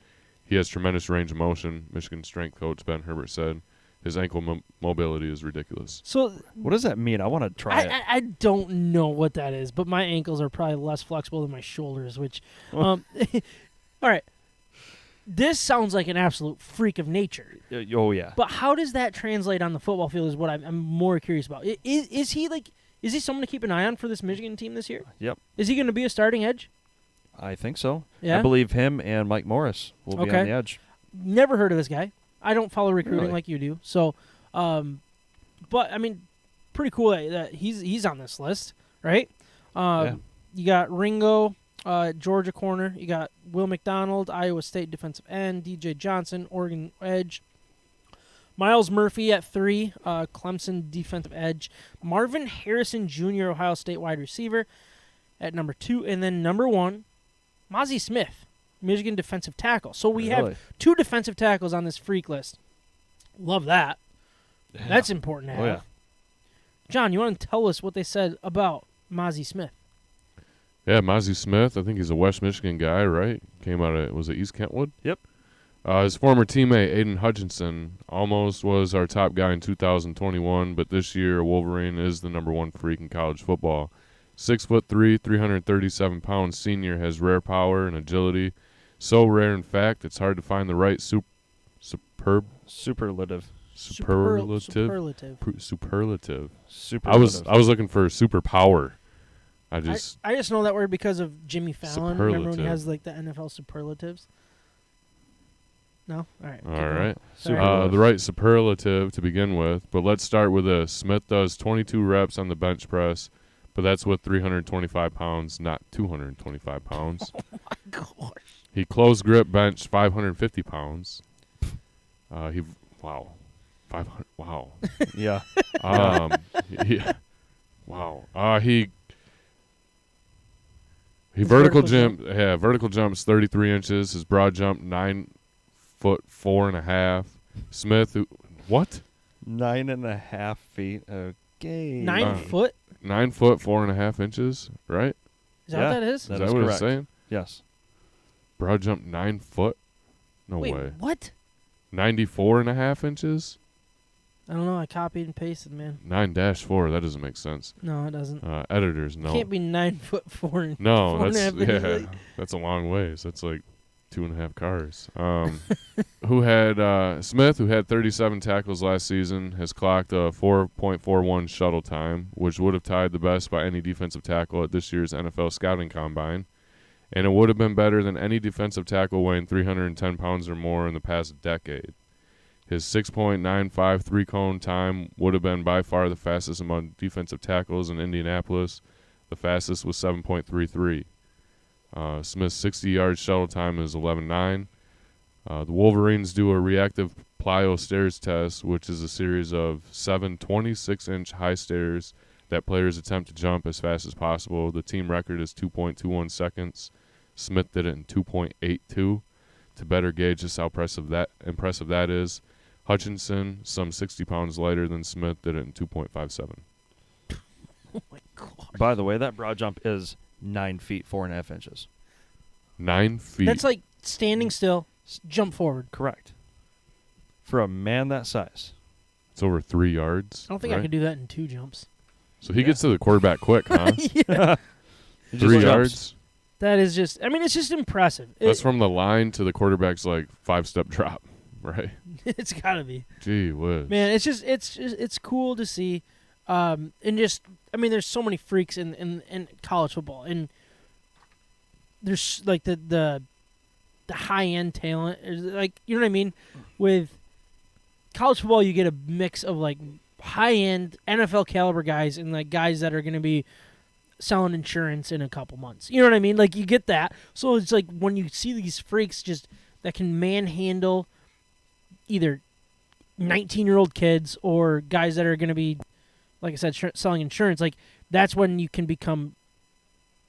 he has tremendous range of motion, Michigan strength coach Ben Herbert said. His ankle mobility is ridiculous." So what does that mean? I want to try it. I don't know what that is, but my ankles are probably less flexible than my shoulders, which all right. This sounds like an absolute freak of nature. Oh, yeah. But how does that translate on the football field is what I'm more curious about. Is he someone to keep an eye on for this Michigan team this year? Yep. Is he going to be a starting edge? I think so. Yeah? I believe him and Mike Morris will be on the edge. Never heard of this guy. I don't follow recruiting like you do. So, but, I mean, pretty cool that he's on this list, right? Yeah. You got Ringo, Georgia corner. You got Will McDonald, Iowa State defensive end. DJ Johnson, Oregon edge. Miles Murphy at 3, Clemson defensive edge. Marvin Harrison Jr., Ohio State wide receiver at number 2. And then number 1, Mazi Smith, Michigan defensive tackle. So we have 2 defensive tackles on this freak list. Love that. Yeah. That's important to have. Yeah. John, you want to tell us what they said about Mazi Smith? Yeah, Mazi Smith, I think he's a West Michigan guy, right? Came out of, was it East Kentwood? Yep. His former teammate, Aiden Hutchinson, almost was our top guy in 2021, but this year Wolverine is the number 1 freak in college football. 6'3", 337-pound senior has rare power and agility. So rare, in fact, it's hard to find the right superlative. I was looking for superpower. I just know that word because of Jimmy Fallon. Remember when he Superlative. has like the NFL superlatives? No? All right. keep all going. right. Sorry. The right superlative to begin with, but let's start with this. Smith does 22 reps on the bench press, but that's with 325 pounds, not 225 pounds. Oh my gosh. He close grip bench 550 pounds. 500. Wow. Yeah. Wow. He His vertical vertical jump. Yeah, vertical jumps 33 inches. His broad jump 9 foot 4.5. Smith, what? 9.5 feet. Okay. 9 foot? 9 foot 4.5 inches. Right? Is that what that is? That Is is that what correct. it's saying? Yes. Broad jump 9 foot. No Wait, way. what? 94.5 inches. I don't know. I copied and pasted, man. 9-4. That doesn't make sense. No, it doesn't. Editors, no. Can't be 9 foot 4. No, 4.5 that's inches. that's a long ways. That's like 2.5 cars. Who had Smith, who had 37 tackles last season, has clocked a 4.41 shuttle time, which would have tied the best by any defensive tackle at this year's NFL scouting combine, and it would have been better than any defensive tackle weighing 310 pounds or more in the past decade. His 6.95 three-cone time would have been by far the fastest among defensive tackles in Indianapolis. The fastest was 7.33. Smith's 60-yard shuttle time is 11.9. The Wolverines do a reactive plyo stairs test, which is a series of 7 26-inch high stairs that players attempt to jump as fast as possible. The team record is 2.21 seconds. Smith did it in 2.82. To better gauge just how impressive that is, Hutchinson, some 60 pounds lighter than Smith, did it in 2.57. Oh my god. By the way, that broad jump is 9 feet 4.5 inches. 9 feet. That's like standing still, jump forward. Correct. For a man that size. It's over 3 yards. I don't think I right? could do that in 2 jumps. So he gets to the quarterback quick, huh? Yeah. He 3 just yards. jumps. That is just, I mean, it's just impressive. That's from the line to the quarterback's like 5-step drop, right? It's got to be. Gee whiz. Man, it's cool to see. And just, I mean, there's so many freaks in college football. And there's like the high-end talent. Like, you know what I mean? With college football, you get a mix of like high-end NFL caliber guys and like guys that are going to be selling insurance in a couple months. You know what I mean? Like, you get that. So it's like when you see these freaks just that can manhandle either 19-year-old kids or guys that are going to be, like I said, selling insurance, like that's when you can become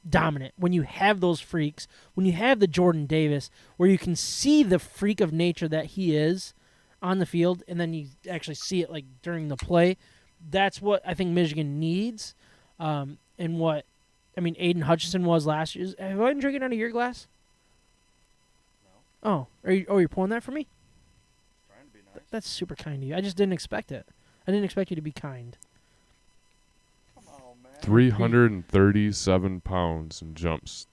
dominant. When you have those freaks, when you have the Jordan Davis, where you can see the freak of nature that he is on the field, and then you actually see it like during the play. That's what I think Michigan needs. And what, I mean, Aiden Hutchinson was last year. Have I been drinking out of your glass? No. Oh, you're pouring that for me? Trying to be nice. That's super kind of you. I just didn't expect it. I didn't expect you to be kind. Come on, man. 337 pounds and jumps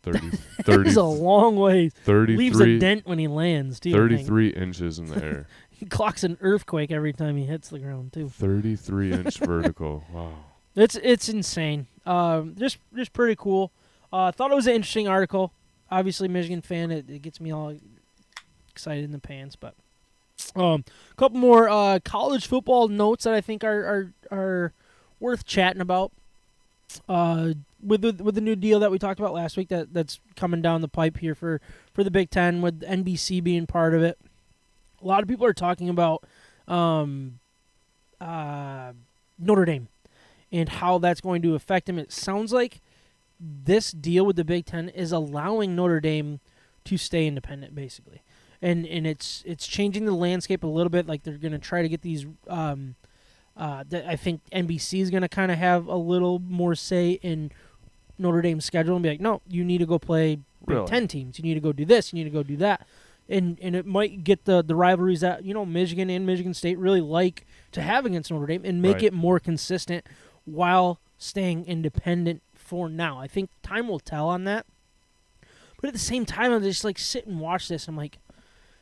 30, That is a long way. 33, Leaves a dent when he lands, too. 33 inches in the air. He clocks an earthquake every time he hits the ground, too. 33-inch vertical. Wow. It's insane. Just pretty cool. Thought it was an interesting article. Obviously, Michigan fan, it gets me all excited in the pants. But a couple more college football notes that I think are worth chatting about. With the new deal that we talked about last week that's coming down the pipe here for the Big Ten, with NBC being part of it. A lot of people are talking about Notre Dame and how that's going to affect him. It sounds like this deal with the Big Ten is allowing Notre Dame to stay independent, basically. And it's changing the landscape a little bit. Like, they're going to try to get these I think NBC is going to kind of have a little more say in Notre Dame's schedule and be like, no, you need to go play Big Ten teams. You need to go do this. You need to go do that. And it might get the rivalries that, Michigan and Michigan State really like to have against Notre Dame and make it more consistent while staying independent for now. I think time will tell on that. But at the same time, I'm just like sit and watch this. I'm like,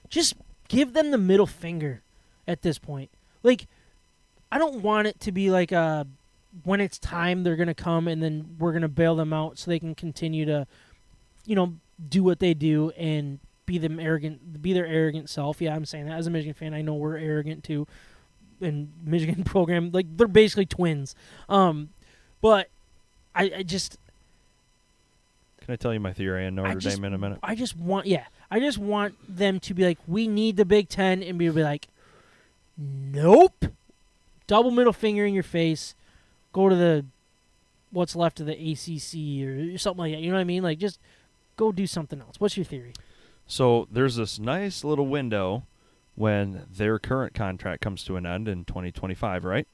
just give them the middle finger at this point. Like, I don't want it to be like a when it's time, they're going to come, and then we're going to bail them out so they can continue to, do what they do and be their arrogant self. Yeah, I'm saying that as a Michigan fan. I know we're arrogant too. And Michigan program, like, they're basically twins. But I just... Can I tell you my theory on Notre Dame in a minute? I just want them to be like, we need the Big Ten, and be like, nope. Double middle finger in your face. Go to what's left of the ACC or something like that. You know what I mean? Like, just go do something else. What's your theory? So there's this nice little window when their current contract comes to an end in 2025, right?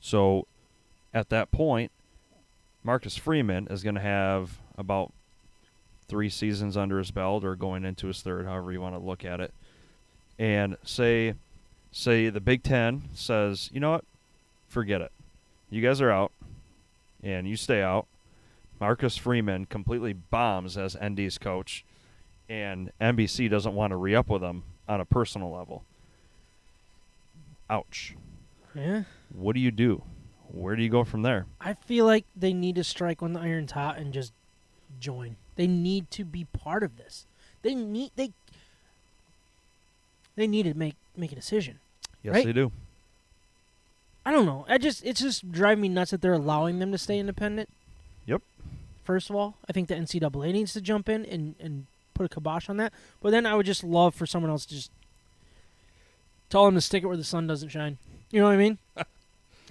So at that point, Marcus Freeman is going to have about 3 seasons under his belt, or going into his third, however you want to look at it. And say the Big Ten says, you know what, forget it. You guys are out, and you stay out. Marcus Freeman completely bombs as ND's coach, and NBC doesn't want to re-up with him on a personal level. Ouch. Yeah. What do you do? Where do you go from there? I feel like they need to strike when the iron's hot and just join. They need to be part of this. They need to make a decision. Yes, right? they do. I don't know. It's just driving me nuts that they're allowing them to stay independent. Yep. First of all, I think the NCAA needs to jump in and put a kibosh on that. But then I would just love for someone else to just tell them to stick it where the sun doesn't shine. You know what I mean?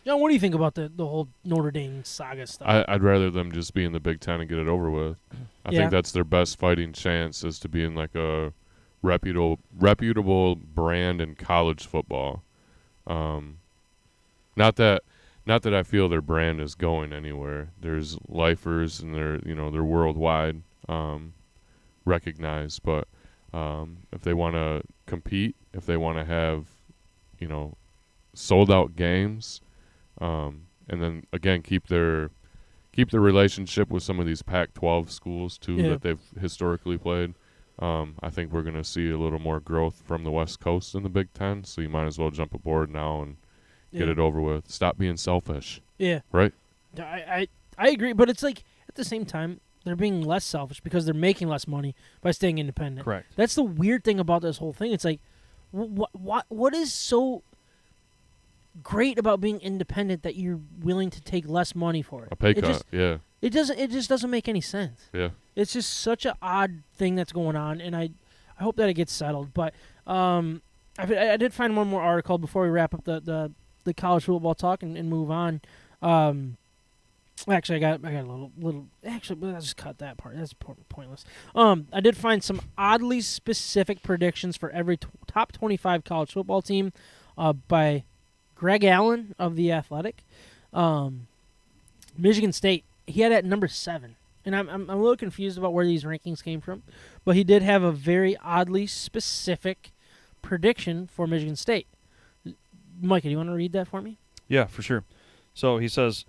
John, what do you think about the whole Notre Dame saga stuff? I'd rather them just be in the Big Ten and get it over with. I think that's their best fighting chance, is to be in like a reputable brand in college football. Not that I feel their brand is going anywhere. There's lifers, and they're worldwide recognized. But if they want to compete, if they want to have sold out games, and then again keep their relationship with some of these Pac-12 schools too that they've historically played. I think we're going to see a little more growth from the West Coast in the Big Ten. So you might as well jump aboard now and get it over with. Stop being selfish. Yeah. Right? I agree, but it's like at the same time they're being less selfish because they're making less money by staying independent. Correct. That's the weird thing about this whole thing. It's like, what is so great about being independent that you're willing to take less money for it? A pay cut, yeah. It just doesn't make any sense. Yeah. It's just such an odd thing that's going on, and I hope that it gets settled. But I did find one more article before we wrap up the college football talk and move on. Actually, I got a little. Actually, let's just cut that part. That's pointless. I did find some oddly specific predictions for every top 25 college football team by Greg Allen of The Athletic. Michigan State, he had it at number 7. And I'm a little confused about where these rankings came from. But he did have a very oddly specific prediction for Michigan State. Micah, do you want to read that for me? Yeah, for sure. So he says,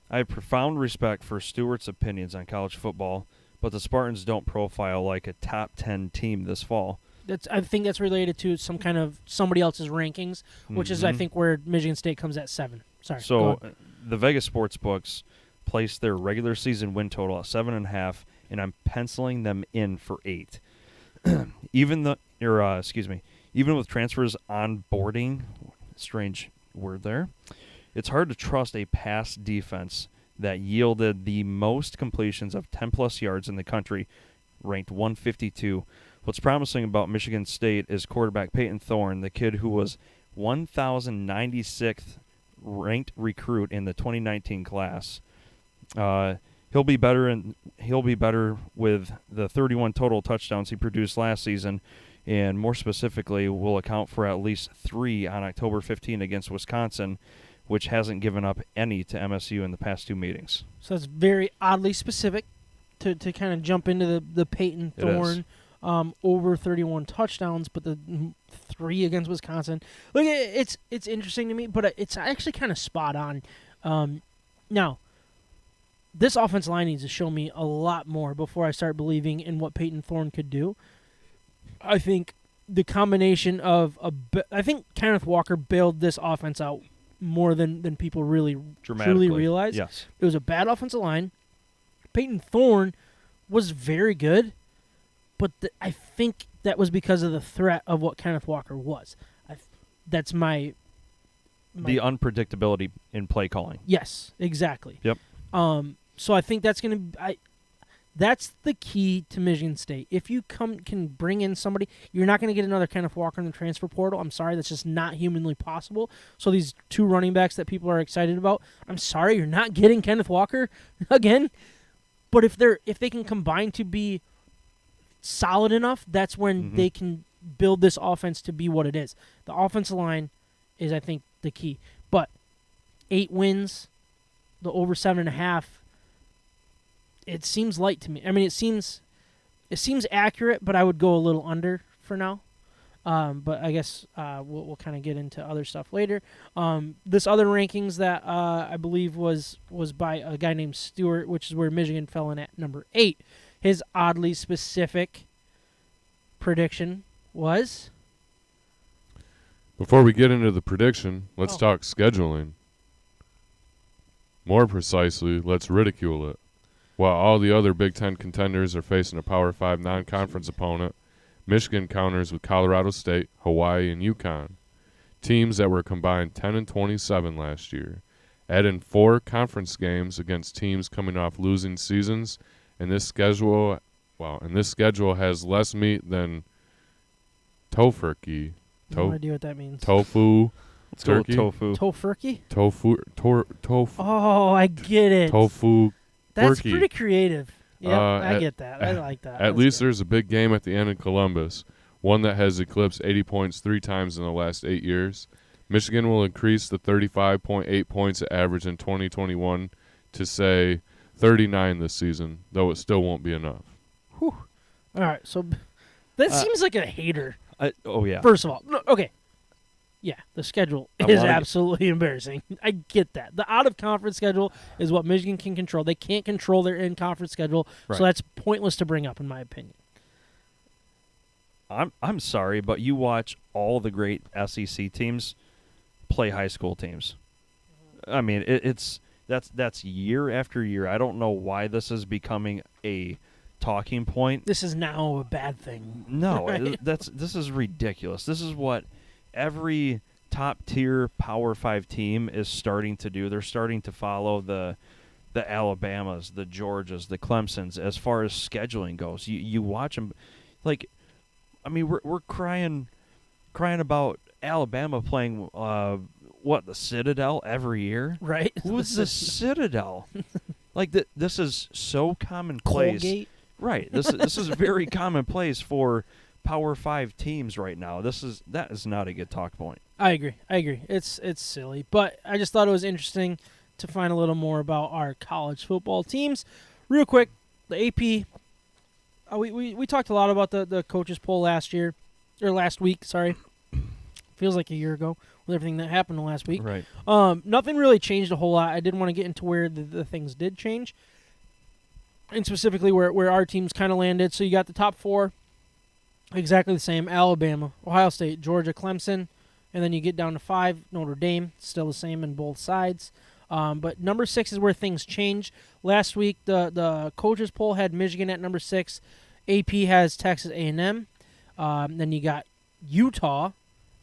I have profound respect for Stewart's opinions on college football, but the Spartans don't profile like a top 10 team this fall. I think that's related to somebody else's rankings, which is, I think, where Michigan State comes at 7. Sorry. So the Vegas sports books placed their regular season win total at 7.5, and I'm penciling them in for 8. Even with transfers onboarding, strange word there, it's hard to trust a pass defense that yielded the most completions of 10-plus yards in the country, ranked 152. What's promising about Michigan State is quarterback Peyton Thorne, the kid who was 1,096th ranked recruit in the 2019 class. He'll be better with the 31 total touchdowns he produced last season, and more specifically will account for at least 3 on October 15 against Wisconsin, which hasn't given up any to MSU in the past 2 meetings. So that's very oddly specific to kind of jump into the Peyton Thorne over 31 touchdowns, but the 3 against Wisconsin. Look, it's interesting to me, but it's actually kind of spot on. Now, this offensive line needs to show me a lot more before I start believing in what Peyton Thorne could do. I think the combination of I think Kenneth Walker bailed this offense out more than people really Dramatically. truly realize. Yes. It was a bad offensive line. Peyton Thorne was very good, but I think that was because of the threat of what Kenneth Walker was. That's my The unpredictability in play calling. Yes, exactly. Yep. So I think that's going to that's the key to Michigan State. If you can bring in somebody, you're not going to get another Kenneth Walker in the transfer portal. I'm sorry, that's just not humanly possible. So these two running backs that people are excited about, I'm sorry, you're not getting Kenneth Walker again. But if they can combine to be solid enough, that's when they can build this offense to be what it is. The offensive line is, I think, the key. But 8 wins, the over 7.5. It seems light to me. I mean, it seems accurate, but I would go a little under for now. But I guess we'll kind of get into other stuff later. This other rankings that I believe was by a guy named Stewart, which is where Michigan fell in at number 8. His oddly specific prediction was. Before we get into the prediction, let's talk scheduling. More precisely, let's ridicule it. While all the other Big Ten contenders are facing a Power 5 non-conference opponent, Michigan counters with Colorado State, Hawaii, and UConn, teams that were combined 10-27 last year. Add in 4 conference games against teams coming off losing seasons, and this schedule has less meat than tofurkey. No idea what that means. Tofu. Let's go with Turkey. tofu. Tofurkey? Tofu. Oh, I get it. Tofu. That's Turkey. pretty creative. Yeah, I get that. I like that. At least there's a big game at the end in Columbus, one that has eclipsed 80 points 3 times in the last 8 years. Michigan will increase the 35.8 points it averaged in 2021 to, say, 39 this season, though it still won't be enough. Whew. All right, so that seems like a hater. Oh, yeah. First of all, okay. Yeah, the schedule is absolutely embarrassing. I get that. The out-of-conference schedule is what Michigan can control. They can't control their in-conference schedule, so that's pointless to bring up, in my opinion. I'm sorry, but you watch all the great SEC teams play high school teams. I mean, that's year after year. I don't know why this is becoming a talking point. This is now a bad thing. No, right? this is ridiculous. This is what every top-tier Power 5 team is starting to do. They're starting to follow the Alabamas, the Georgias, the Clemsons as far as scheduling goes. You watch them, like, I mean, we're crying about Alabama playing the Citadel every year, right? Who's the Citadel? Like this is so commonplace, Colgate? Right? This is very commonplace for Power 5 teams right now. That is not a good talk point. I agree. It's silly, but I just thought it was interesting to find a little more about our college football teams. Real quick, the AP. We talked a lot about the coaches poll last week. Sorry, feels like a year ago with everything that happened last week. Right. Nothing really changed a whole lot. I did want to get into where the things did change, and specifically where our teams kind of landed. So you got the top 4. Exactly the same: Alabama, Ohio State, Georgia, Clemson, and then you get down to 5, Notre Dame, still the same in both sides. But number 6 is where things change. Last week, the coaches poll had Michigan at number 6. AP has Texas A&M. Then you got Utah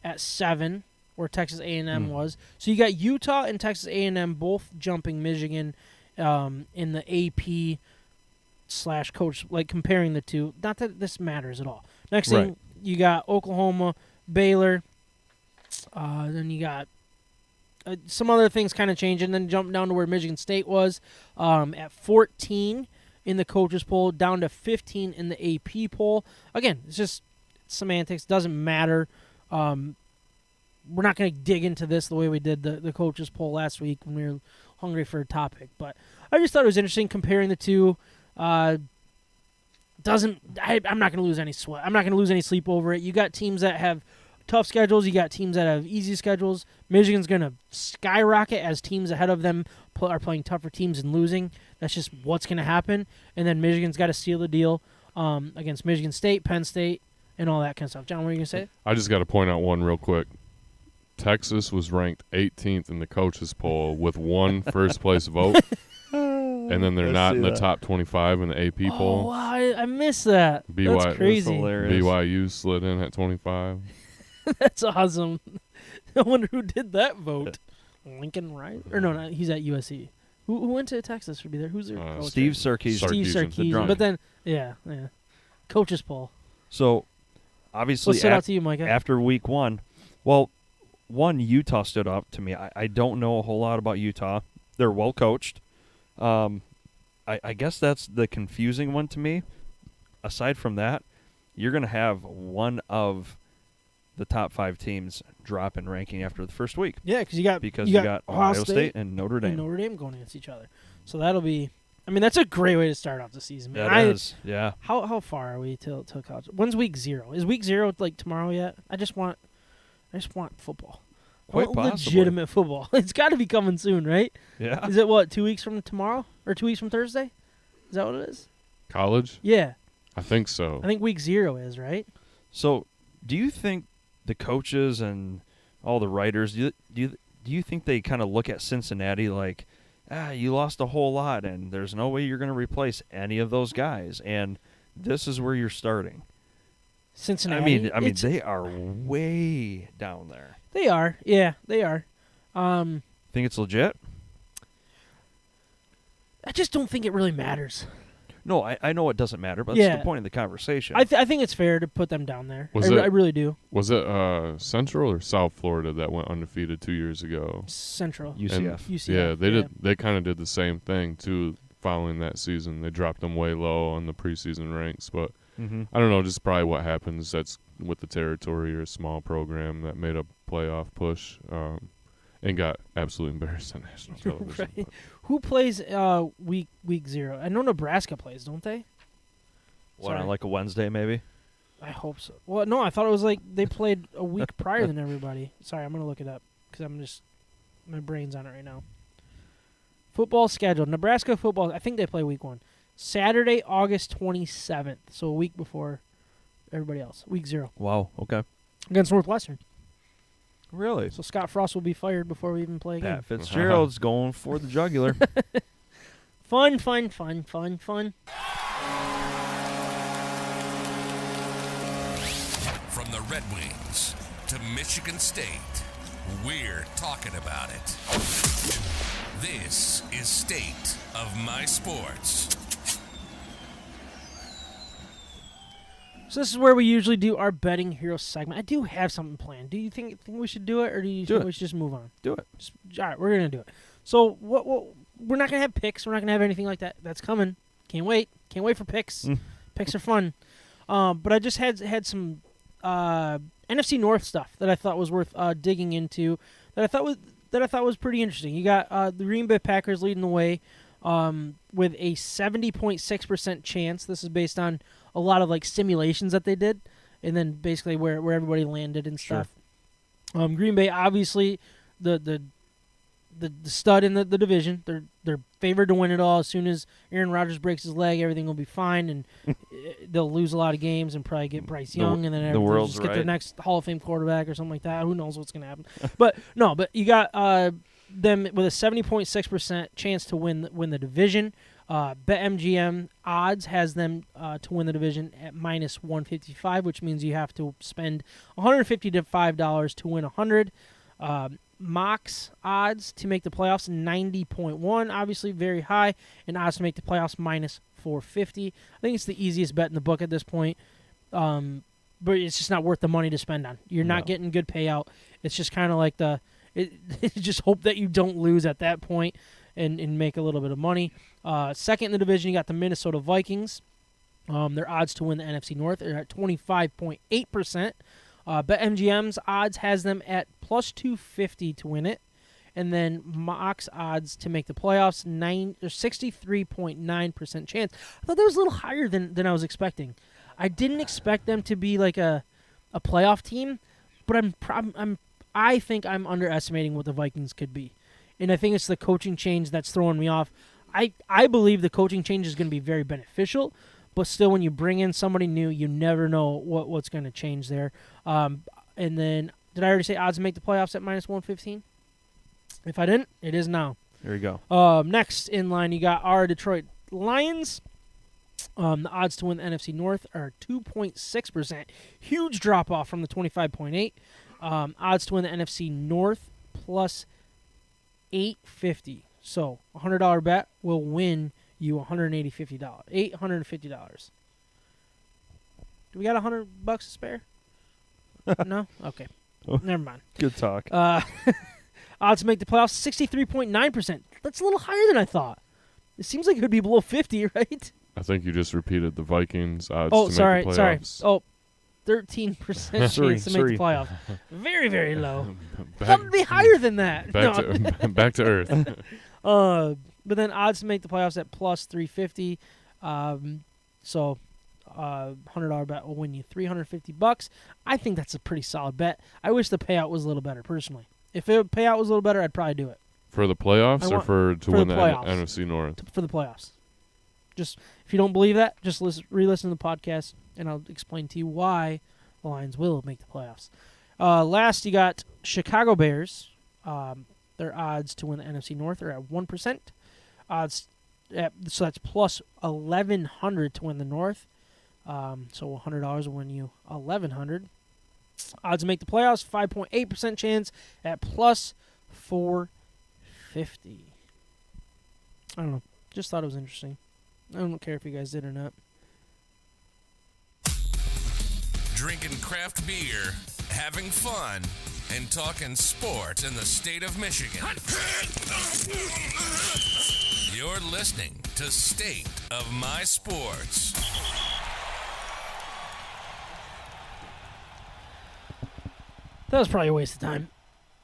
at 7, where Texas A&M was. So you got Utah and Texas A&M both jumping Michigan in the AP / coach, like comparing the two. Not that this matters at all. Next thing, you got Oklahoma, Baylor. Then you got some other things kind of changing. Then jump down to where Michigan State was at 14 in the coaches poll, down to 15 in the AP poll. Again, it's just semantics. Doesn't matter. We're not going to dig into this the way we did the coaches poll last week when we were hungry for a topic. But I just thought it was interesting comparing the two. I'm not going to lose any sweat. I'm not going to lose any sleep over it. You got teams that have tough schedules. You got teams that have easy schedules. Michigan's going to skyrocket as teams ahead of them are playing tougher teams and losing. That's just what's going to happen. And then Michigan's got to seal the deal against Michigan State, Penn State, and all that kind of stuff. John, what are you going to say? I just got to point out one real quick. Texas was ranked 18th in the coaches poll with one first place vote, and then they're not in the top 25 in the AP poll. Oh, wow, I missed that. That's crazy. BYU slid in at 25. That's awesome. I wonder who did that vote. Lincoln Riley? Or no, he's at USC. Who went to Texas would be there? Who's their coach? Steve Sarkisian. Steve Sarkisian. But then, yeah. Coaches poll. So, obviously, what stood out to you, Micah? After week one, well, Utah stood up to me. I don't know a whole lot about Utah. They're well coached. I guess that's the confusing one to me. Aside from that, you're going to have one of the top 5 teams drop in ranking after the first week. Yeah, because you got Ohio State and Notre Dame. Going against each other. So that'll be. I mean, that's a great way to start off the season, man. That is, yeah. How far are we till college? When's week 0? Is week 0 like tomorrow yet? I just want football. Quite possibly. Legitimate football. It's got to be coming soon, right? Yeah. Is it what, 2 weeks from tomorrow or 2 weeks from Thursday? Is that what it is? College? Yeah. I think so. I think week 0 is, right? So, do you think the coaches and all the writers, do you think they kind of look at Cincinnati like, you lost a whole lot and there's no way you're going to replace any of those guys, and this is where you're starting? Cincinnati? I mean, they are way down there. They are. Yeah, they are. Think it's legit? I just don't think it really matters. No, I know it doesn't matter, but that's the point of the conversation. I think it's fair to put them down there. I really do. Was it Central or South Florida that went undefeated 2 years ago? Central. UCF. Yeah, they kind of did the same thing, too, following that season. They dropped them way low on the preseason ranks, but I don't know, just probably what happens. That's with the territory or a small program that made a playoff push and got absolutely embarrassed on national television. Right. Who plays week 0? I know Nebraska plays, don't they? What, on like a Wednesday maybe? I hope so. Well, no, I thought it was like they played a week prior than everybody. Sorry, I'm going to look it up because my brain's on it right now. Football schedule. Nebraska football, I think they play week 1. Saturday, August 27th, so a week before everybody else. Week 0. Wow, okay. Against Northwestern. Really? So Scott Frost will be fired before we even play a game. Pat Fitzgerald's going for the jugular. Fun. From the Red Wings to Michigan State, we're talking about it. This is State of My Sports. So this is where we usually do our betting hero segment. I do have something planned. Do you think we should do it, or do you think we should just move on? Do it. All right, we're gonna do it. So what? We're not gonna have picks. We're not gonna have anything like that. That's coming. Can't wait. Can't wait for picks. Picks are fun. But I just had some NFC North stuff that I thought was worth digging into. That I thought was pretty interesting. You got the Green Bay Packers leading the way with a 70.6% chance. This is based on a lot of like simulations that they did, and then basically where everybody landed and stuff. Sure. Green Bay, obviously, the stud in the division. They're favored to win it all. As soon as Aaron Rodgers breaks his leg, everything will be fine, and they'll lose a lot of games and probably get Bryce Young, and then they'll just get their next Hall of Fame quarterback or something like that. Who knows what's going to happen? But you got them with a 70.6% chance to win the division. BetMGM odds has them to win the division at minus 155, which means you have to spend $150 to $5 to win 100. Mox odds to make the playoffs 90.1, obviously very high, and odds to make the playoffs minus 450. I think it's the easiest bet in the book at this point, but it's just not worth the money to spend on. You're not getting good payout. It's just kind of like just hope that you don't lose at that point and make a little bit of money. Second in the division, you got the Minnesota Vikings. Their odds to win the NFC North are at 25.8%. BetMGM's odds has them at plus 250 to win it. And then Mox odds to make the playoffs, 63.9% chance. I thought that was a little higher than I was expecting. I didn't expect them to be like a playoff team, but I think I'm underestimating what the Vikings could be. And I think it's the coaching change that's throwing me off. I believe the coaching change is going to be very beneficial, but still when you bring in somebody new, you never know what's going to change there. And then Did I already say odds to make the playoffs at -115? If I didn't, it is now. There you go. Next in line, you got our Detroit Lions. The odds to win the NFC North are 2.6%. Huge drop off from the 25.8. Odds to win the NFC North plus 850. So $100 bet will win you $850. Do we got $100 to spare? No? Okay. Never mind. Good talk. Odds to make the playoffs, 63.9%. That's a little higher than I thought. It seems like it would be below 50, right? I think you just repeated the Vikings odds Oh, to sorry, make the sorry. playoffs. Oh, 13% chance to make the playoffs. Very, very low. That'd be higher than that. Back to earth. But then odds to make the playoffs at plus 350. So $100 bet will win you $350. I think that's a pretty solid bet. I wish the payout was a little better, personally. If the payout was a little better, I'd probably do it. For the playoffs or to win the playoffs. NFC North? For the playoffs. Just if you don't believe that, just re-listen to the podcast, and I'll explain to you why the Lions will make the playoffs. Last, you got Chicago Bears. Their odds to win the NFC North are at 1%. So that's plus 1,100 to win the North. So $100 will win you $1,100. Odds to make the playoffs, 5.8% chance at plus 450. I don't know. Just thought it was interesting. I don't care if you guys did or not. Drinking craft beer, having fun, and talking sports in the state of Michigan. You're listening to State of My Sports. That was probably a waste of time,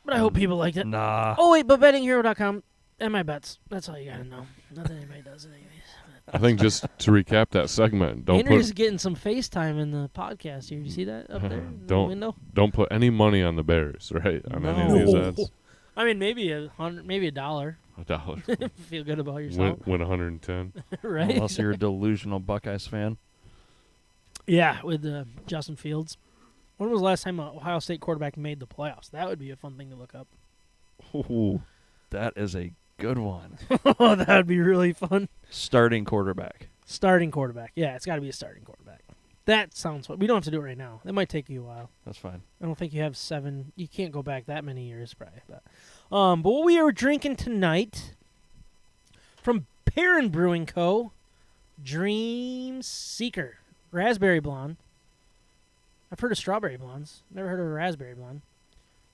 but I hope people liked it. Nah. Oh, wait, but bettinghero.com and my bets. That's all you got to know. Not that anybody does it anyways. I think just to recap that segment, Andrew's getting some FaceTime in the podcast here. You see that up there in the window? Don't put any money on the Bears, right? On any of these ads. I mean, maybe $100, maybe $1. $1. Feel good about yourself. Win 110. Right? Unless you're a delusional Buckeyes fan. Yeah, with Justin Fields. When was the last time an Ohio State quarterback made the playoffs? That would be a fun thing to look up. Ooh, that is a good one. Oh, that would be really fun. Starting quarterback. Starting quarterback. Yeah, it's got to be a starting quarterback. That sounds fun. We don't have to do it right now. That might take you a while. That's fine. I don't think you have 7. You can't go back that many years, probably. But what we are drinking tonight from Perrin Brewing Co., Dream Seeker Raspberry Blonde. I've heard of strawberry blondes. Never heard of a raspberry blonde.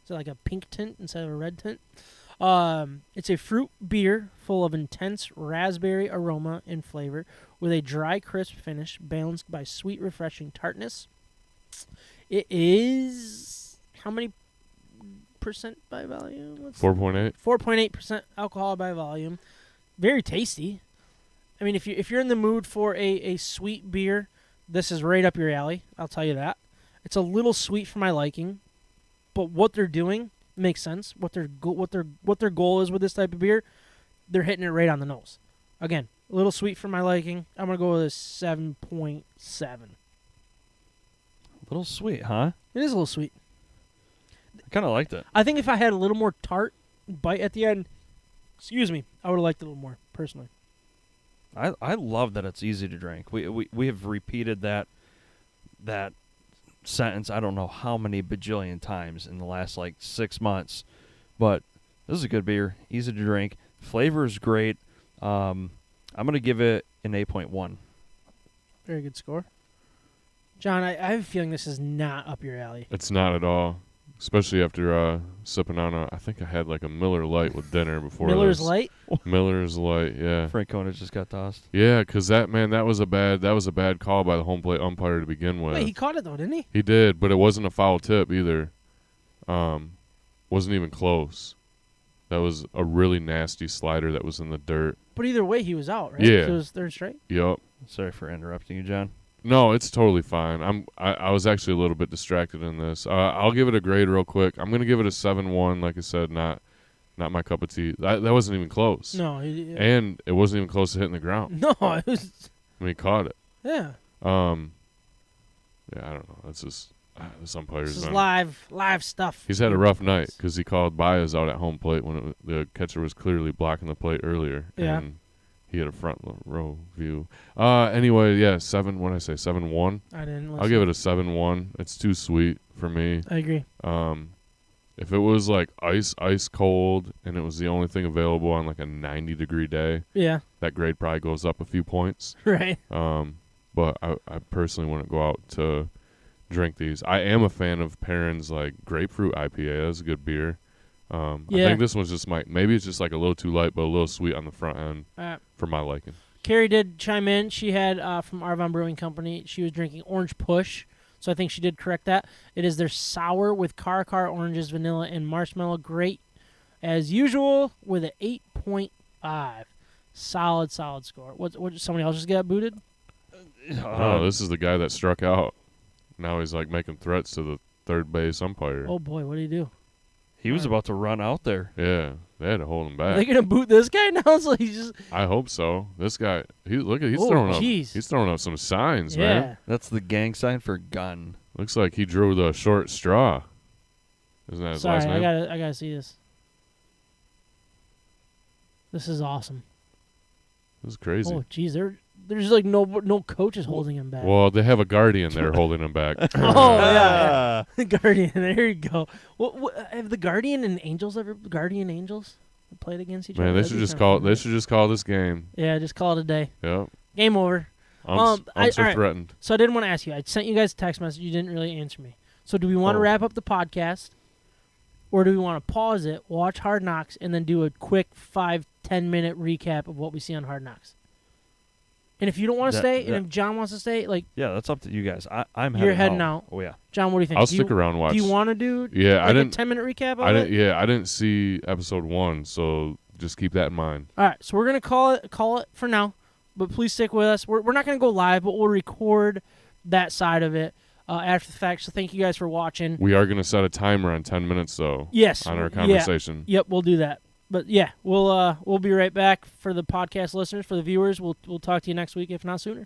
Is it like a pink tint instead of a red tint? It's a fruit beer full of intense raspberry aroma and flavor with a dry, crisp finish balanced by sweet, refreshing tartness. It is how many percent by volume? 4.8. 4.8% alcohol by volume. Very tasty. I mean, if you're in the mood for a sweet beer, this is right up your alley. I'll tell you that. It's a little sweet for my liking, but what they're doing makes sense. What their goal is with this type of beer, they're hitting it right on the nose. Again, a little sweet for my liking. I'm gonna go with a 7.7. A little sweet, huh? It is a little sweet. I kind of liked it. I think if I had a little more tart bite at the end, I would have liked it a little more personally. I love that it's easy to drink. We have repeated that sentence I don't know how many bajillion times in the last 6 months, but this is a good beer, easy to drink, flavor is great. I'm gonna give it an 8.1. Very good score, John. I have a feeling this is not up your alley. It's not at all, especially after sipping on I think I had a Miller Lite with dinner before. Miller's this. Light. Miller's Light, yeah. Francona just got tossed. Yeah, because that was a bad call by the home plate umpire to begin with. Wait, he caught it though, didn't he? He did, but it wasn't a foul tip either. Wasn't even close. That was a really nasty slider that was in the dirt. But either way, he was out, right? Yeah. So it was third straight. Yep. Sorry for interrupting you, John. No, it's totally fine. I was actually a little bit distracted in this. I'll give it a grade real quick. I'm gonna give it a 7.1. Like I said, not my cup of tea. That wasn't even close. No. And it wasn't even close to hitting the ground. No, it was. I mean, he caught it. Yeah. Yeah, I don't know. That's just. Some players. This is live stuff. He's had a rough night because he called Baez out at home plate when the catcher was clearly blocking the plate earlier. Yeah. And he had a front row view. Anyway, yeah, 7. What did I say? 7-1. I didn't listen. I'll give it a 7-1. It's too sweet for me. I agree. If it was like ice cold, and it was the only thing available on like a 90-degree day, Yeah. that grade probably goes up a few points. Right. But I personally wouldn't go out to drink these. I am a fan of Perrin's like grapefruit IPA. That's a good beer. I think this one's just maybe it's just like a little too light, but a little sweet on the front end for my liking. Carrie did chime in. She had from Arvon Brewing Company. She was drinking Orange Push, so I think she did correct that. It is their sour with Caracar oranges, vanilla, and marshmallow. Great as usual with an 8.5. Solid score. What? Somebody else just got booted? Oh, this is the guy that struck out. Now he's like making threats to the third base umpire. Oh boy, what did he do? He was about to run out there. Yeah, they had to hold him Are back. they gonna boot this guy now? So he's just. I hope so. This guy, he's Oh, throwing up. jeez. He's throwing up some signs, Yeah. man. That's the gang sign for gun. Looks like he drew the short straw. Isn't that his Sorry, last name? I gotta see this. This is awesome. This is crazy. Oh, geez, there's like no coaches holding him back. Well, they have a guardian there holding him back. Oh yeah, the Guardian. There you go. What have the Guardian and Angels ever Guardian Angels played against each other? Man, they should just call. They should just call this game. Yeah, just call it a day. Yep. Game over. Umps are all right. threatened. So I didn't want to ask you. I sent you guys a text message. You didn't really answer me. So do we want to Oh. wrap up the podcast, or do we want to pause it, watch Hard Knocks, and then do a quick 5-10 minute recap of what we see on Hard Knocks? And if you don't want to stay, and if John wants to stay, like Yeah, that's up to you guys. I'm You're heading heading out. Oh yeah. John, what do you think? I'll Do stick you, around and watch. Do you want to do? Yeah, like I didn't. a 10-minute recap of I it. didn't. Yeah, I didn't see episode 1, so just keep that in mind. All right, so we're gonna call it for now, but please stick with us. We're not gonna go live, but we'll record that side of it after the fact. So thank you guys for watching. We are gonna set a timer on 10 minutes though. Yes, On our yeah. conversation. Yep, we'll do that. But yeah, we'll be right back for the podcast listeners, for the viewers. We'll talk to you next week, if not sooner.